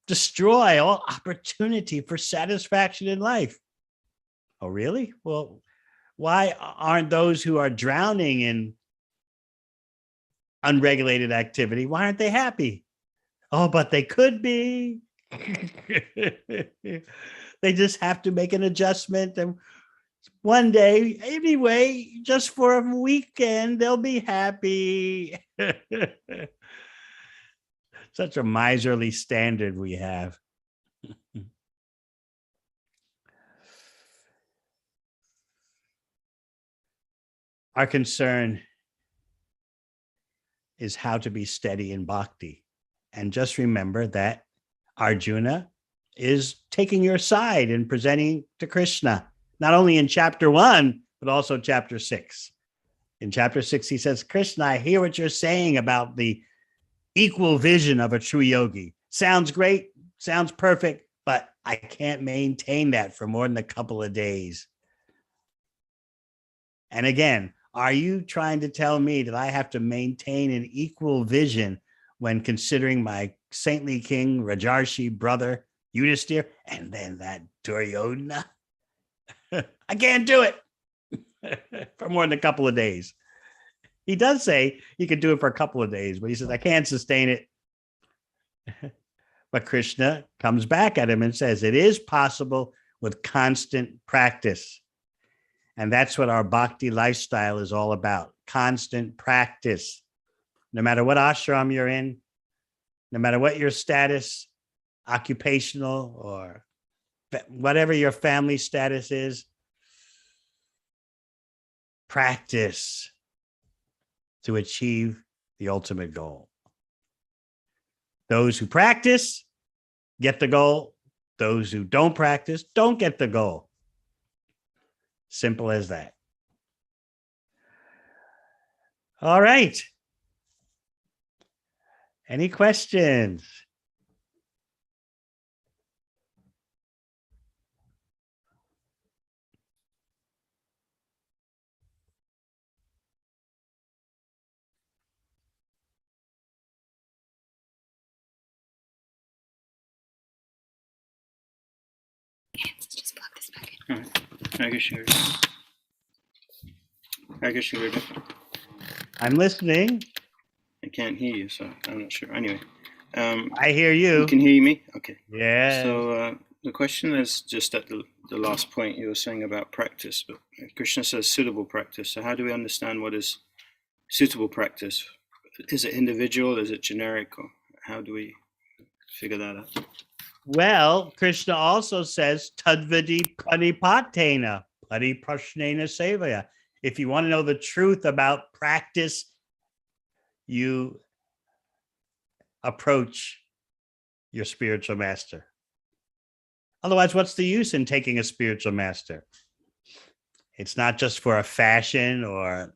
destroy all opportunity for satisfaction in life. Oh, really? Well, why aren't those who are drowning in unregulated activity, why aren't they happy? Oh, but they could be. They just have to make an adjustment. And one day, anyway, just for a weekend, they'll be happy. Such a miserly standard we have. Our concern is how to be steady in bhakti. And just remember that Arjuna is taking your side and presenting to Krishna, not only in chapter 1, but also chapter 6. In chapter 6, he says, Krishna, I hear what you're saying about the equal vision of a true yogi. Sounds great, sounds perfect, but I can't maintain that for more than a couple of days. And again, are you trying to tell me that I have to maintain an equal vision when considering my saintly king, Rajarshi brother, Yudhisthira, and then that Duryodhana? I can't do it for more than a couple of days. He does say he could do it for a couple of days, but he says, I can't sustain it. But Krishna comes back at him and says, it is possible with constant practice. And that's what our bhakti lifestyle is all about. Constant practice. No matter what ashram you're in, no matter what your status, occupational or whatever your family status is, practice to achieve the ultimate goal. Those who practice get the goal. Those who don't practice don't get the goal. Simple as that. All right. Any questions? Just plug this back in. All right. I guess you're good. I'm listening. I can't hear you, so I'm not sure. Anyway. I hear you. You can hear me? Okay. Yeah. So the question is just at the last point you were saying about practice, but Krishna says suitable practice. So how do we understand what is suitable practice? Is it individual? Is it generic? Or how do we figure that out? Well, Krishna also says, Tadvidi pranipatena, pariprashnena sevaya. If you want to know the truth about practice, you approach your spiritual master. Otherwise, what's the use in taking a spiritual master? It's not just for a fashion or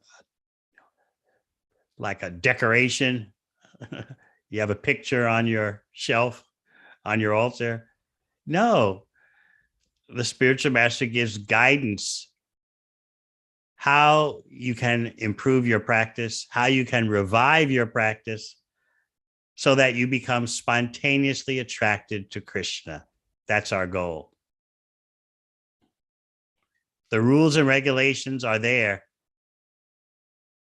like a decoration. You have a picture on your shelf, on your altar. No, the spiritual master gives guidance how you can improve your practice, how you can revive your practice so that you become spontaneously attracted to Krishna. That's our goal. The rules and regulations are there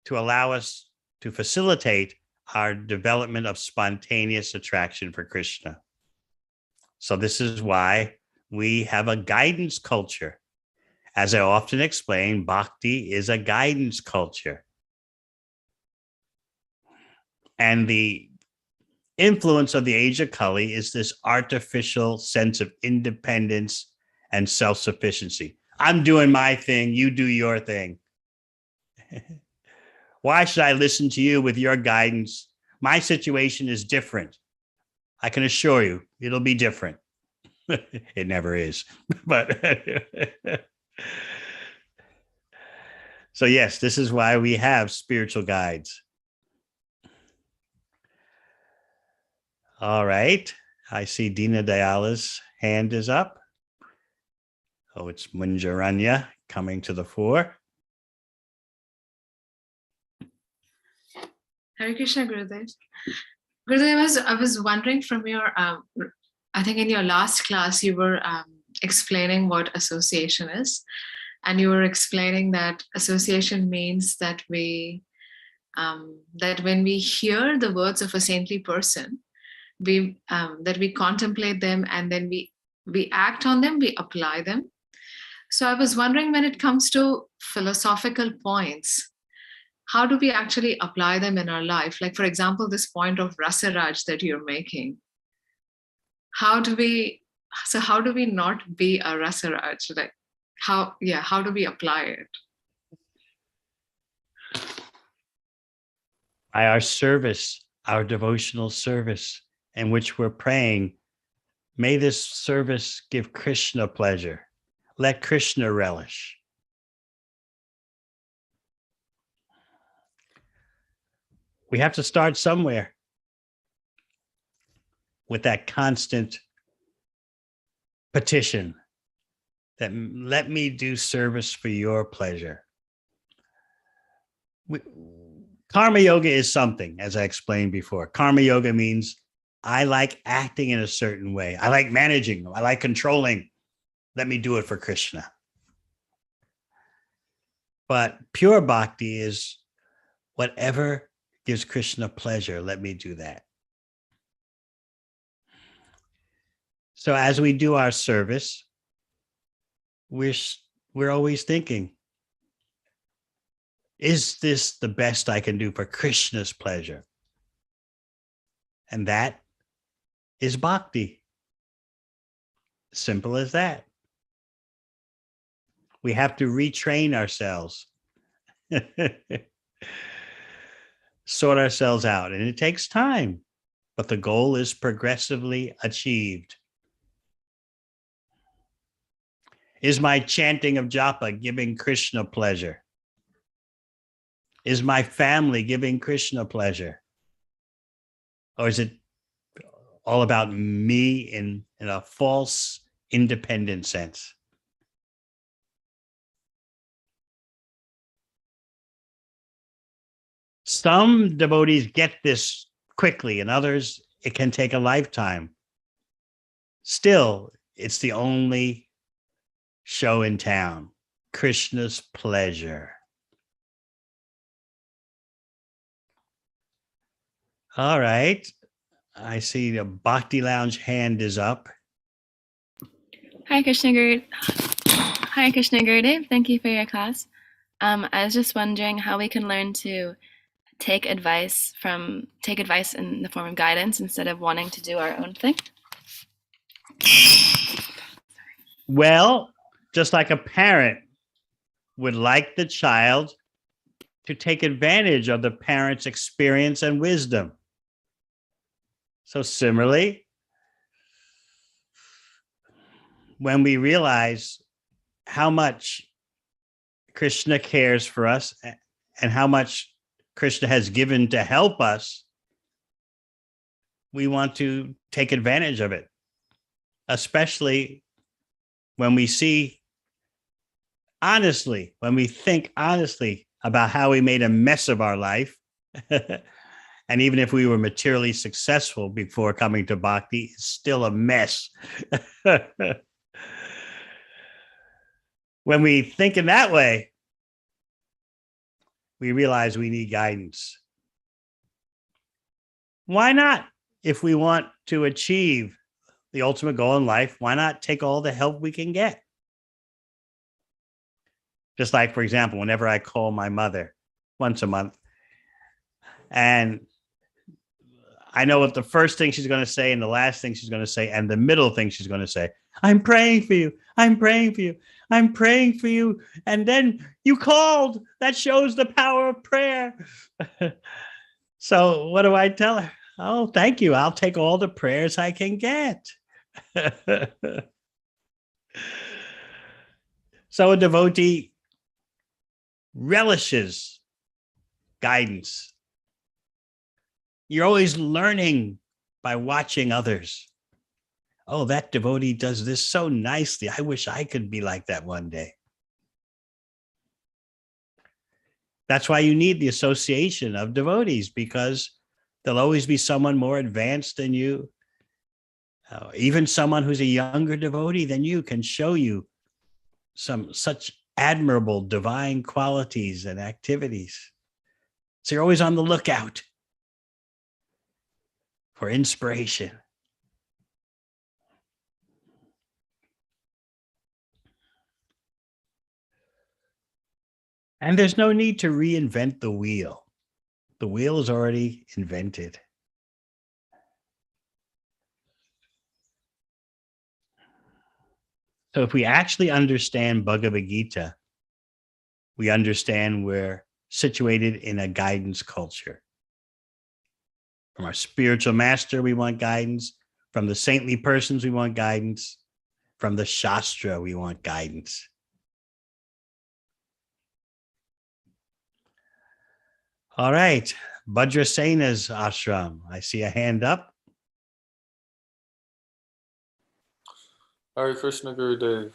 to allow us to facilitate our development of spontaneous attraction for Krishna. So this is why we have a guidance culture. As I often explain, bhakti is a guidance culture. And the influence of the age of Kali is this artificial sense of independence and self-sufficiency. I'm doing my thing, you do your thing. Why should I listen to you with your guidance? My situation is different. I can assure you, it'll be different. It never is. But so yes, this is why we have spiritual guides. All right. I see Dina Dayala's hand is up. Oh, it's Munjaranya coming to the fore. Hare Krishna, Gurudev. Gurudev, I was wondering from your, I think in your last class, you were explaining what association is. And you were explaining that association means that that when we hear the words of a saintly person, that we contemplate them and then we act on them, we apply them. So I was wondering, when it comes to philosophical points, how do we actually apply them in our life? Like, for example, this point of rasaraj that you're making. How do we not be a rasaraj? Like, how do we apply it? By our service, our devotional service in which we're praying, may this service give Krishna pleasure. Let Krishna relish. We have to start somewhere with that constant petition that let me do service for your pleasure. Karma yoga is something, as I explained before. Karma yoga means I like acting in a certain way. I like managing. I like controlling. Let me do it for Krishna. But pure bhakti is whatever gives Krishna pleasure, let me do that. So as we do our service, we're always thinking, is this the best I can do for Krishna's pleasure? And that is bhakti. Simple as that. We have to retrain ourselves. sort ourselves out, and it takes time, but the goal is progressively achieved. Is my chanting of japa giving Krishna pleasure? Is my family giving Krishna pleasure? Or is it all about me in a false, independent sense? Some devotees get this quickly, and others, it can take a lifetime. Still, it's the only show in town, Krishna's pleasure. All right. I see the Bhakti Lounge hand is up. Hi, Krishna Guru. Hi, Krishna Gurudev. Thank you for your class. I was just wondering how we can learn to take advice in the form of guidance instead of wanting to do our own thing. Well, just like a parent would like the child to take advantage of the parent's experience and wisdom. So similarly, when we realize how much Krishna cares for us and how much Krishna has given to help us, we want to take advantage of it, especially when we see honestly, when we think honestly about how we made a mess of our life. And even if we were materially successful before coming to bhakti, it's still a mess. When we think in that way, we realize we need guidance. Why not? If we want to achieve the ultimate goal in life, why not take all the help we can get? Just like, for example, whenever I call my mother once a month, and I know what the first thing she's going to say and the last thing she's going to say and the middle thing she's going to say. I'm praying for you. I'm praying for you. I'm praying for you. And then you called. That shows the power of prayer. So what do I tell her? Oh, thank you. I'll take all the prayers I can get. So a devotee relishes guidance. You're always learning by watching others. Oh, that devotee does this so nicely. I wish I could be like that one day. That's why you need the association of devotees, because there'll always be someone more advanced than you. Even someone who's a younger devotee than you can show you some such admirable divine qualities and activities. So you're always on the lookout for inspiration. And there's no need to reinvent the wheel. The wheel is already invented. So if we actually understand Bhagavad Gita, we understand we're situated in a guidance culture. From our spiritual master, we want guidance. From the saintly persons, we want guidance. From the Shastra, we want guidance. All right, Bhadrasena's ashram. I see a hand up. Hare Krishna Gurudev.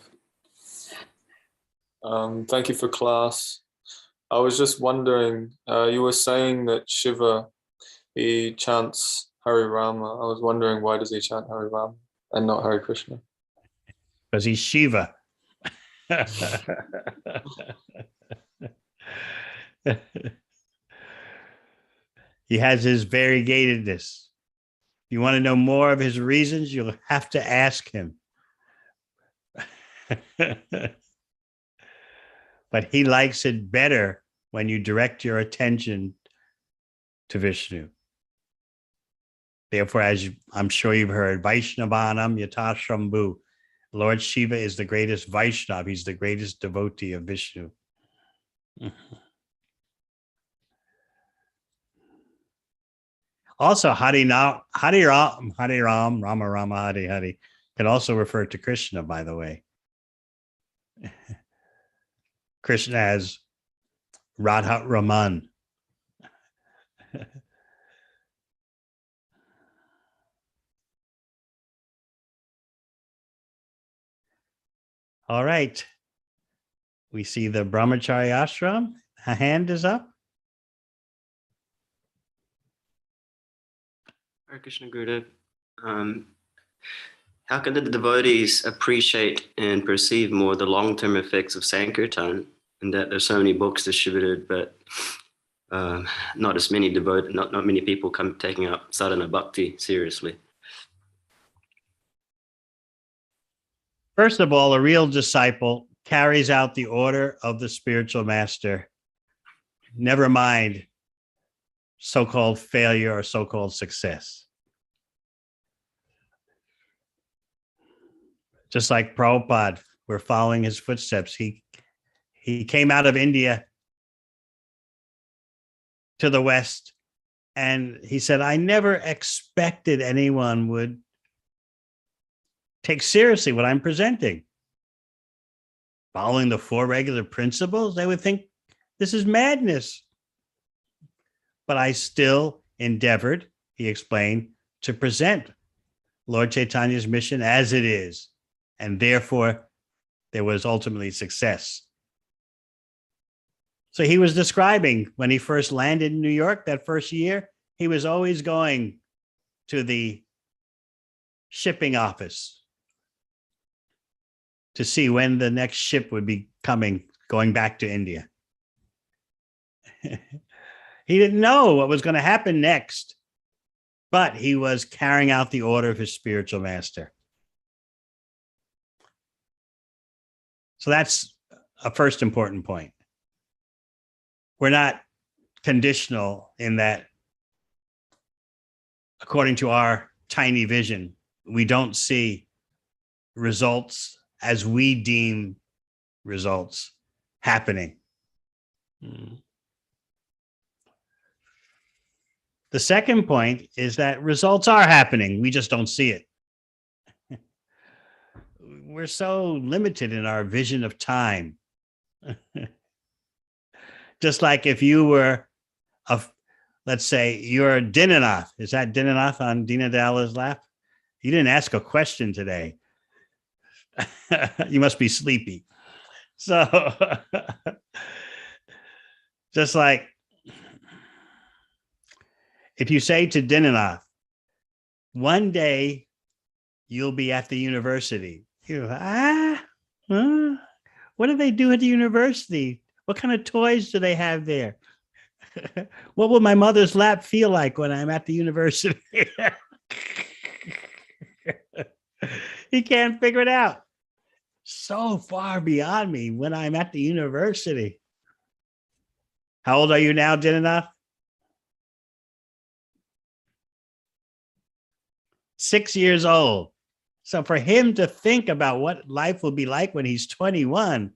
Thank you for class. I was just wondering, you were saying that Shiva, he chants Hare Rama. I was wondering, why does he chant Hare Rama and not Hare Krishna? Because he's Shiva. He has his variegatedness. You want to know more of his reasons, you'll have to ask him. But he likes it better when you direct your attention to Vishnu. Therefore, as I'm sure you've heard, Vaishnavanam Yatashambhu. Lord Shiva is the greatest Vaishnav. He's the greatest devotee of Vishnu. Also, Hari Ram, Rama Rama, Hari Hari can also refer to Krishna, by the way. Krishna as Radha Raman. All right. We see the Brahmachari ashram. A hand is up. Hare Krishna Gurudev. How can the devotees appreciate and perceive more the long-term effects of Sankirtan, and that there's so many books distributed, but not as many not many people taking up sadhana bhakti seriously? First of all, a real disciple carries out the order of the spiritual master. Never mind so-called failure or so-called success. Just like Prabhupada, we're following his footsteps. He came out of India to the West, and he said, I never expected anyone would take seriously what I'm presenting. Following the four regular principles, they would think this is madness. But I still endeavored, he explained, to present Lord Chaitanya's mission as it is. And therefore, there was ultimately success. So he was describing when he first landed in New York that first year, he was always going to the shipping office to see when the next ship would be going back to India. He didn't know what was going to happen next, but he was carrying out the order of his spiritual master. So that's a first important point. We're not conditional in that, according to our tiny vision, we don't see results as we deem results happening. The second point is that results are happening. We just don't see it. We're so limited in our vision of time. Just like if you were, let's say you're Dinanath. Is that Dinanath on Dina Dayala's lap? You didn't ask a question today. You must be sleepy. So just like if you say to Dinanath, one day you'll be at the university. You what do they do at the university? What kind of toys do they have there? What will my mother's lap feel like when I'm at the university? He can't figure it out. So far beyond me when I'm at the university. How old are you now, Dinanath? 6 years old. So for him to think about what life will be like when he's 21,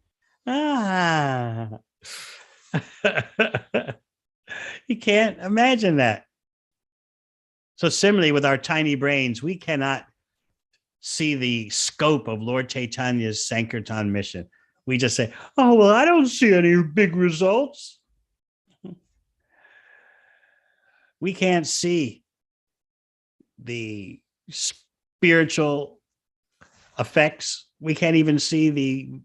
he can't imagine that. So similarly with our tiny brains, we cannot see the scope of Lord Chaitanya's Sankirtan mission. We just say, oh, well, I don't see any big results. We can't see the spiritual effects. We can't even see the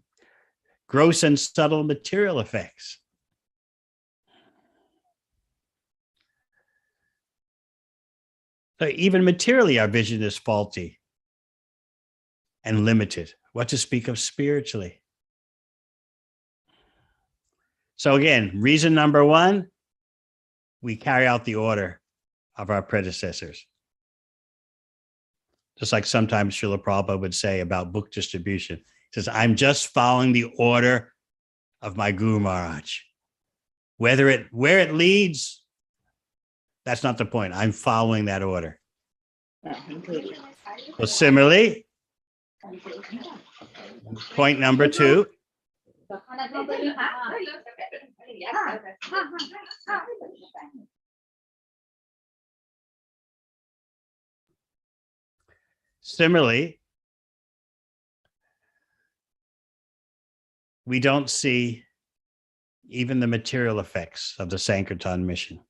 gross and subtle material effects. So even materially, our vision is faulty and limited. What to speak of spiritually? So again, reason number one, we carry out the order of our predecessors. Just like sometimes Srila Prabhupada would say about book distribution. He says, I'm just following the order of my Guru Maharaj. Where it leads, that's not the point. I'm following that order. Well, similarly, point number two, Similarly, we don't see even the material effects of the Sankirtan mission.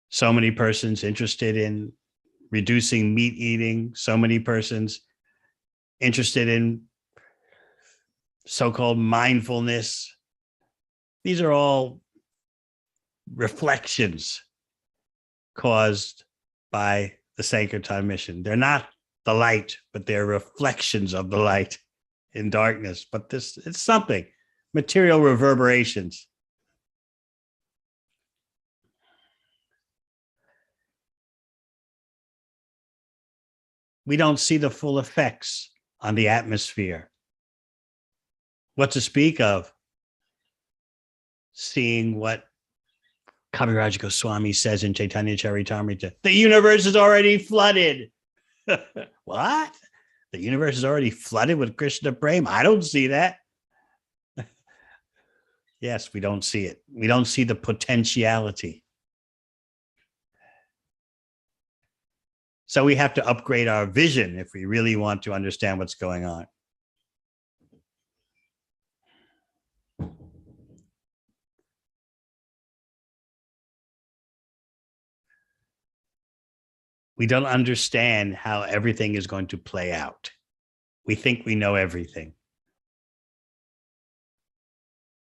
So many persons interested in reducing meat eating, so many persons interested in so-called mindfulness. These are all reflections caused by the Sankirtan mission. They're not the light, but they're reflections of the light in darkness. But it's something, material reverberations. We don't see the full effects on the atmosphere. What to speak of seeing what Kaviraj Goswami says in Chaitanya Charitamrita, the universe is already flooded. What? The universe is already flooded with Krishna Prema? I don't see that. Yes, we don't see it. We don't see the potentiality. So we have to upgrade our vision if we really want to understand what's going on. We don't understand how everything is going to play out. We think we know everything.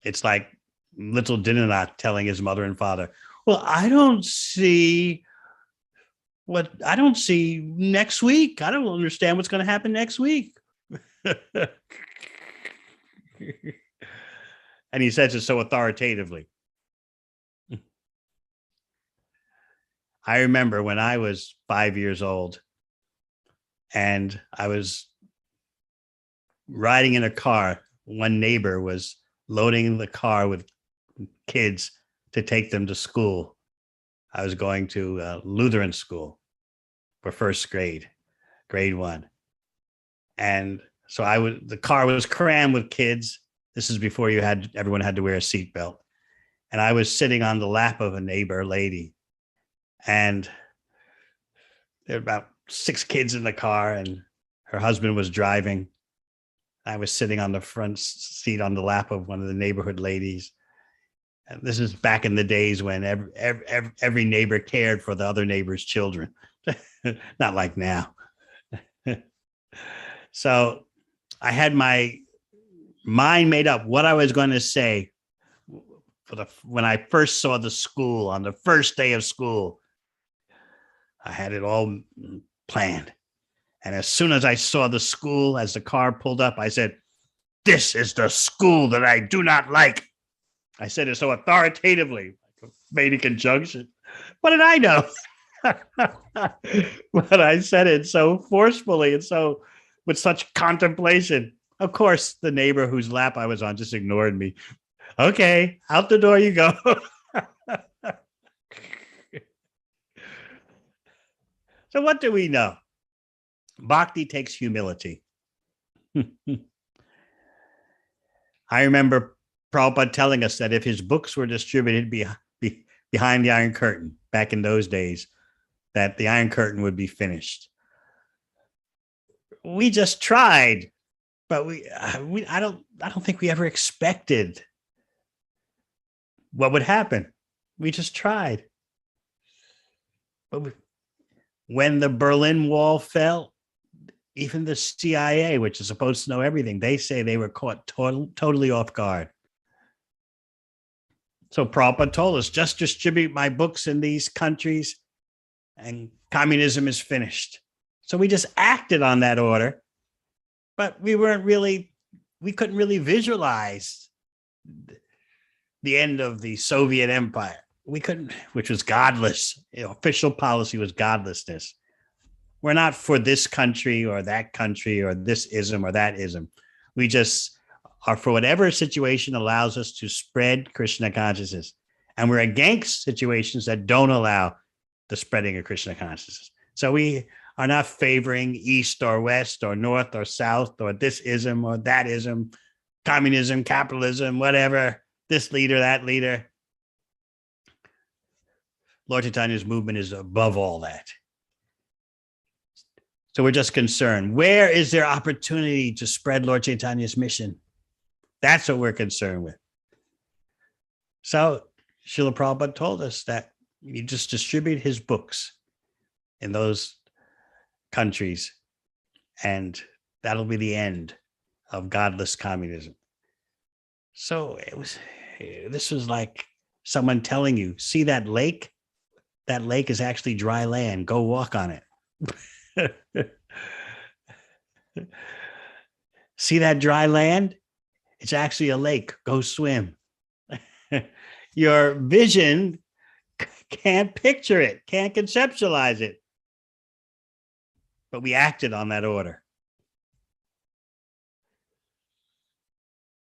It's like little Dinanath telling his mother and father, well, I don't see next week. I don't understand what's going to happen next week. And he says it so authoritatively. I remember when I was 5 years old and I was riding in a car, one neighbor was loading the car with kids to take them to school. I was going to Lutheran school for first grade, grade 1. And so the car was crammed with kids. This is before everyone had to wear a seatbelt. And I was sitting on the lap of a neighbor lady. And there were about 6 kids in the car, and her husband was driving. I was sitting on the front seat on the lap of one of the neighborhood ladies. And this is back in the days when every neighbor cared for the other neighbor's children. Not like now. So I had my mind made up what I was going to say when I first saw the school on the first day of school. I had it all planned. And as soon as I saw the school, as the car pulled up, I said, this is the school that I do not like. I said it so authoritatively, made a conjunction. What did I know? But I said it so forcefully and so with such contemplation. Of course, the neighbor whose lap I was on just ignored me. Okay, out the door you go. So what do we know? Bhakti takes humility. I remember Prabhupada telling us that if his books were distributed behind the Iron Curtain back in those days, that the Iron Curtain would be finished. We just tried, but I don't think we ever expected what would happen. We just tried. But when the Berlin Wall fell, even the CIA, which is supposed to know everything, they say they were caught totally off guard. So Prabhupada told us, just distribute my books in these countries and communism is finished. So we just acted on that order, but we couldn't really visualize the end of the Soviet Empire. We couldn't, which was godless. Official policy was godlessness. We're not for this country or that country or this ism or that ism. We just are for whatever situation allows us to spread Krishna consciousness. And we're against situations that don't allow the spreading of Krishna consciousness. So we are not favoring East or West or North or South or this ism or that ism, communism, capitalism, whatever, this leader, that leader. Lord Chaitanya's movement is above all that. So we're just concerned. Where is there opportunity to spread Lord Chaitanya's mission? That's what we're concerned with. So Srila Prabhupada told us that you just distribute his books in those countries, and that'll be the end of godless communism. So this was like someone telling you, see that lake? That lake is actually dry land. Go walk on it. See that dry land? It's actually a lake. Go swim. Your vision can't picture it, can't conceptualize it. But we acted on that order,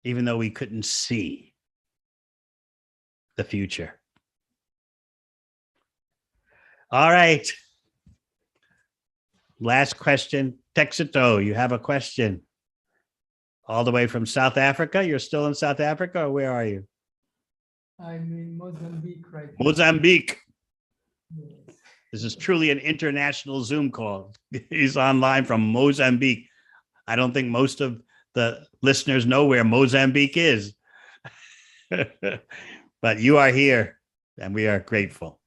even though we couldn't see the future. All right. Last question. Texito, you have a question. All the way from South Africa? You're still in South Africa, or where are you? I'm in Mozambique right now. Mozambique. Yes. This is truly an international Zoom call. He's online from Mozambique. I don't think most of the listeners know where Mozambique is. But you are here, and we are grateful.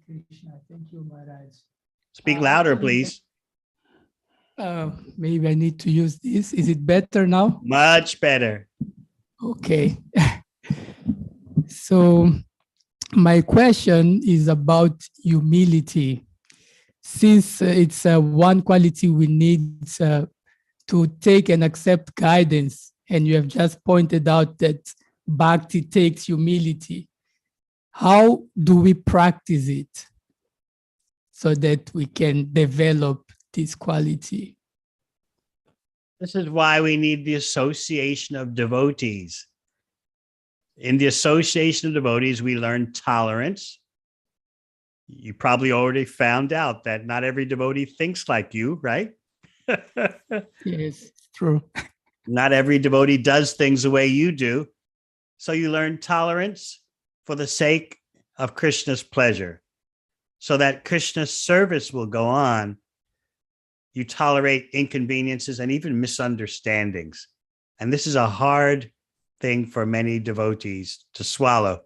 Krishna, thank you, Maharaj. Speak louder, actually, please. Maybe I need to use this. Is it better now? Much better. Okay. So my question is about humility. Since it's one quality we need to take and accept guidance, and you have just pointed out that bhakti takes humility, how do we practice it so that we can develop this quality? This is why we need the association of devotees. In the association of devotees, we learn tolerance. You probably already found out that not every devotee thinks like you, right? Yes, true. Not every devotee does things the way you do. So you learn tolerance for the sake of Krishna's pleasure, so that Krishna's service will go on. You tolerate inconveniences and even misunderstandings. And this is a hard thing for many devotees to swallow.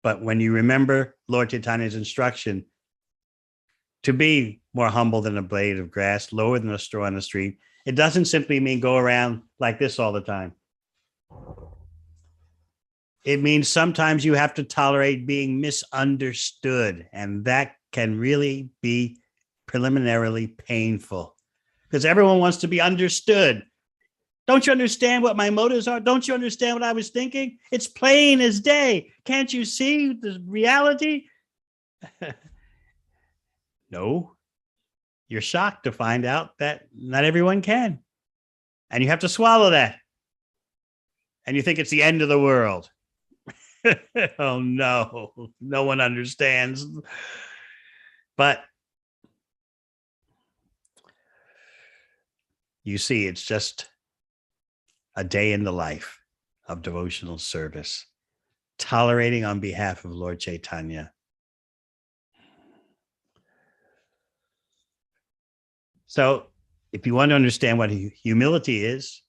But when you remember Lord Chaitanya's instruction to be more humble than a blade of grass, lower than a straw on the street, it doesn't simply mean go around like this all the time. It means sometimes you have to tolerate being misunderstood, and that can really be preliminarily painful because everyone wants to be understood. Don't you understand what my motives are? Don't you understand what I was thinking? It's plain as day. Can't you see the reality? No. You're shocked to find out that not everyone can. And you have to swallow that. And you think it's the end of the world. Oh, no. No one understands. But you see, it's just a day in the life of devotional service, tolerating on behalf of Lord Chaitanya. So if you want to understand what humility is,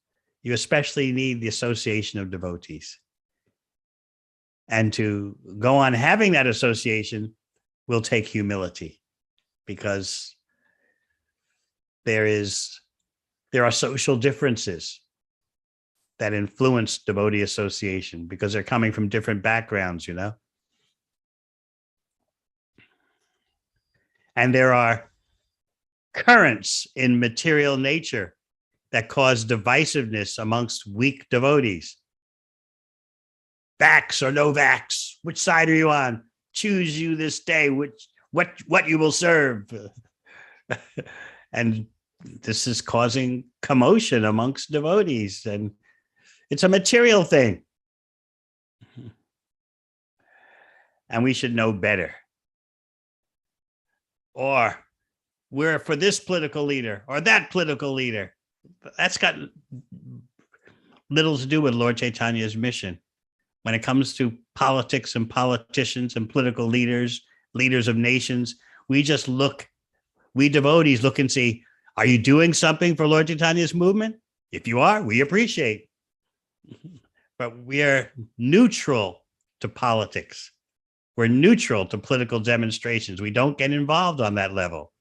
you especially need the association of devotees. And to go on having that association will take humility, because there are social differences that influence devotee association because they're coming from different backgrounds, you know. And there are currents in material nature that cause divisiveness amongst weak devotees. Vax or no vax, which side are you on? Choose you this day what you will serve. And this is causing commotion amongst devotees, and it's a material thing. And we should know better. Or we're for this political leader or that political leader. That's got little to do with Lord Chaitanya's mission. When it comes to politics and politicians and political leaders, leaders of nations, we just look we devotees look and see, are you doing something for Lord Chaitanya's movement? If you are, we appreciate. But we are neutral to politics. We're neutral to political demonstrations. We don't get involved on that level.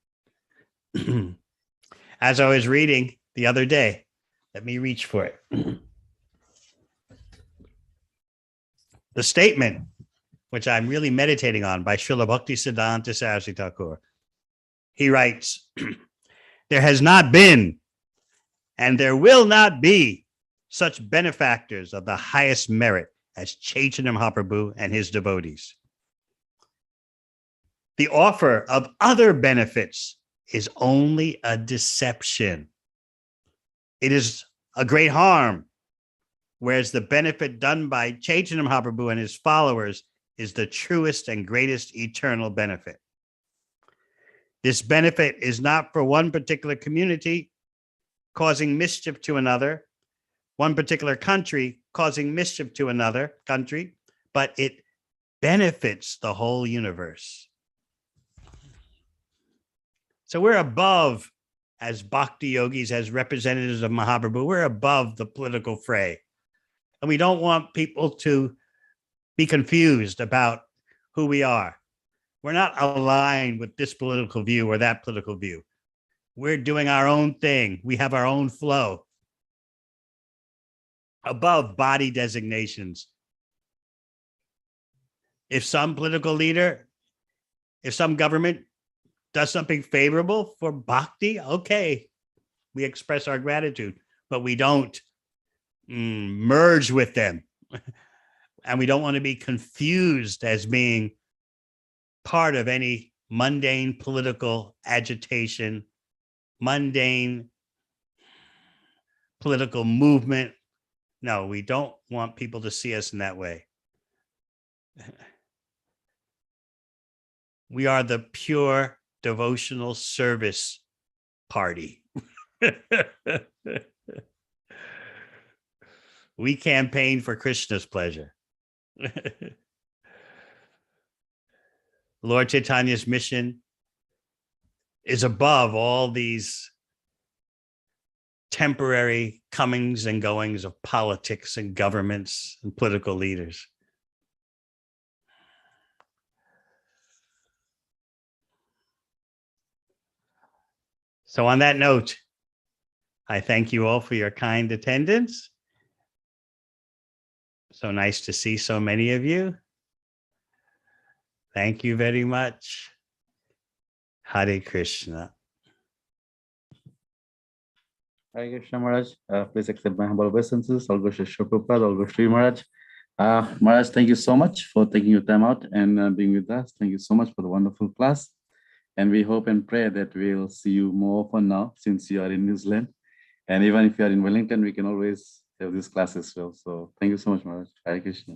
As I was reading the other day, let me reach for it. The statement, which I'm really meditating on, by Srila Bhaktisiddhanta Saraswati Thakur. He writes, there has not been and there will not be such benefactors of the highest merit as Chaitanya Mahaprabhu and his devotees. The offer of other benefits is only a deception. It is a great harm, whereas the benefit done by Chaitanya Mahaprabhu and his followers is the truest and greatest eternal benefit. This benefit is not for one particular community causing mischief to another, one particular country causing mischief to another country, but it benefits the whole universe. So we're above, as bhakti yogis, as representatives of Mahaprabhu, we're above the political fray. And we don't want people to be confused about who we are. We're not aligned with this political view or that political view. We're doing our own thing. We have our own flow. Above body designations. If some political leader, if some government does something favorable for bhakti, okay, we express our gratitude, but we don't merge with them. And we don't want to be confused as being part of any mundane political agitation, mundane political movement. No, we don't want people to see us in that way. We are the pure devotional service party. We campaign for Krishna's pleasure. Lord Chaitanya's mission is above all these temporary comings and goings of politics and governments and political leaders. So on that note, I thank you all for your kind attendance. So nice to see so many of you. Thank you very much. Hare Krishna. Hare Krishna Maharaj. Please accept my humble obeisances. All go Shri Prabhupada, all go Shri Maharaj. Maharaj, thank you so much for taking your time out and being with us. Thank you so much for the wonderful class. And we hope and pray that we'll see you more often now since you are in New Zealand. And even if you are in Wellington, we can always have this class as well. So thank you so much, Maharaj. Hare Krishna.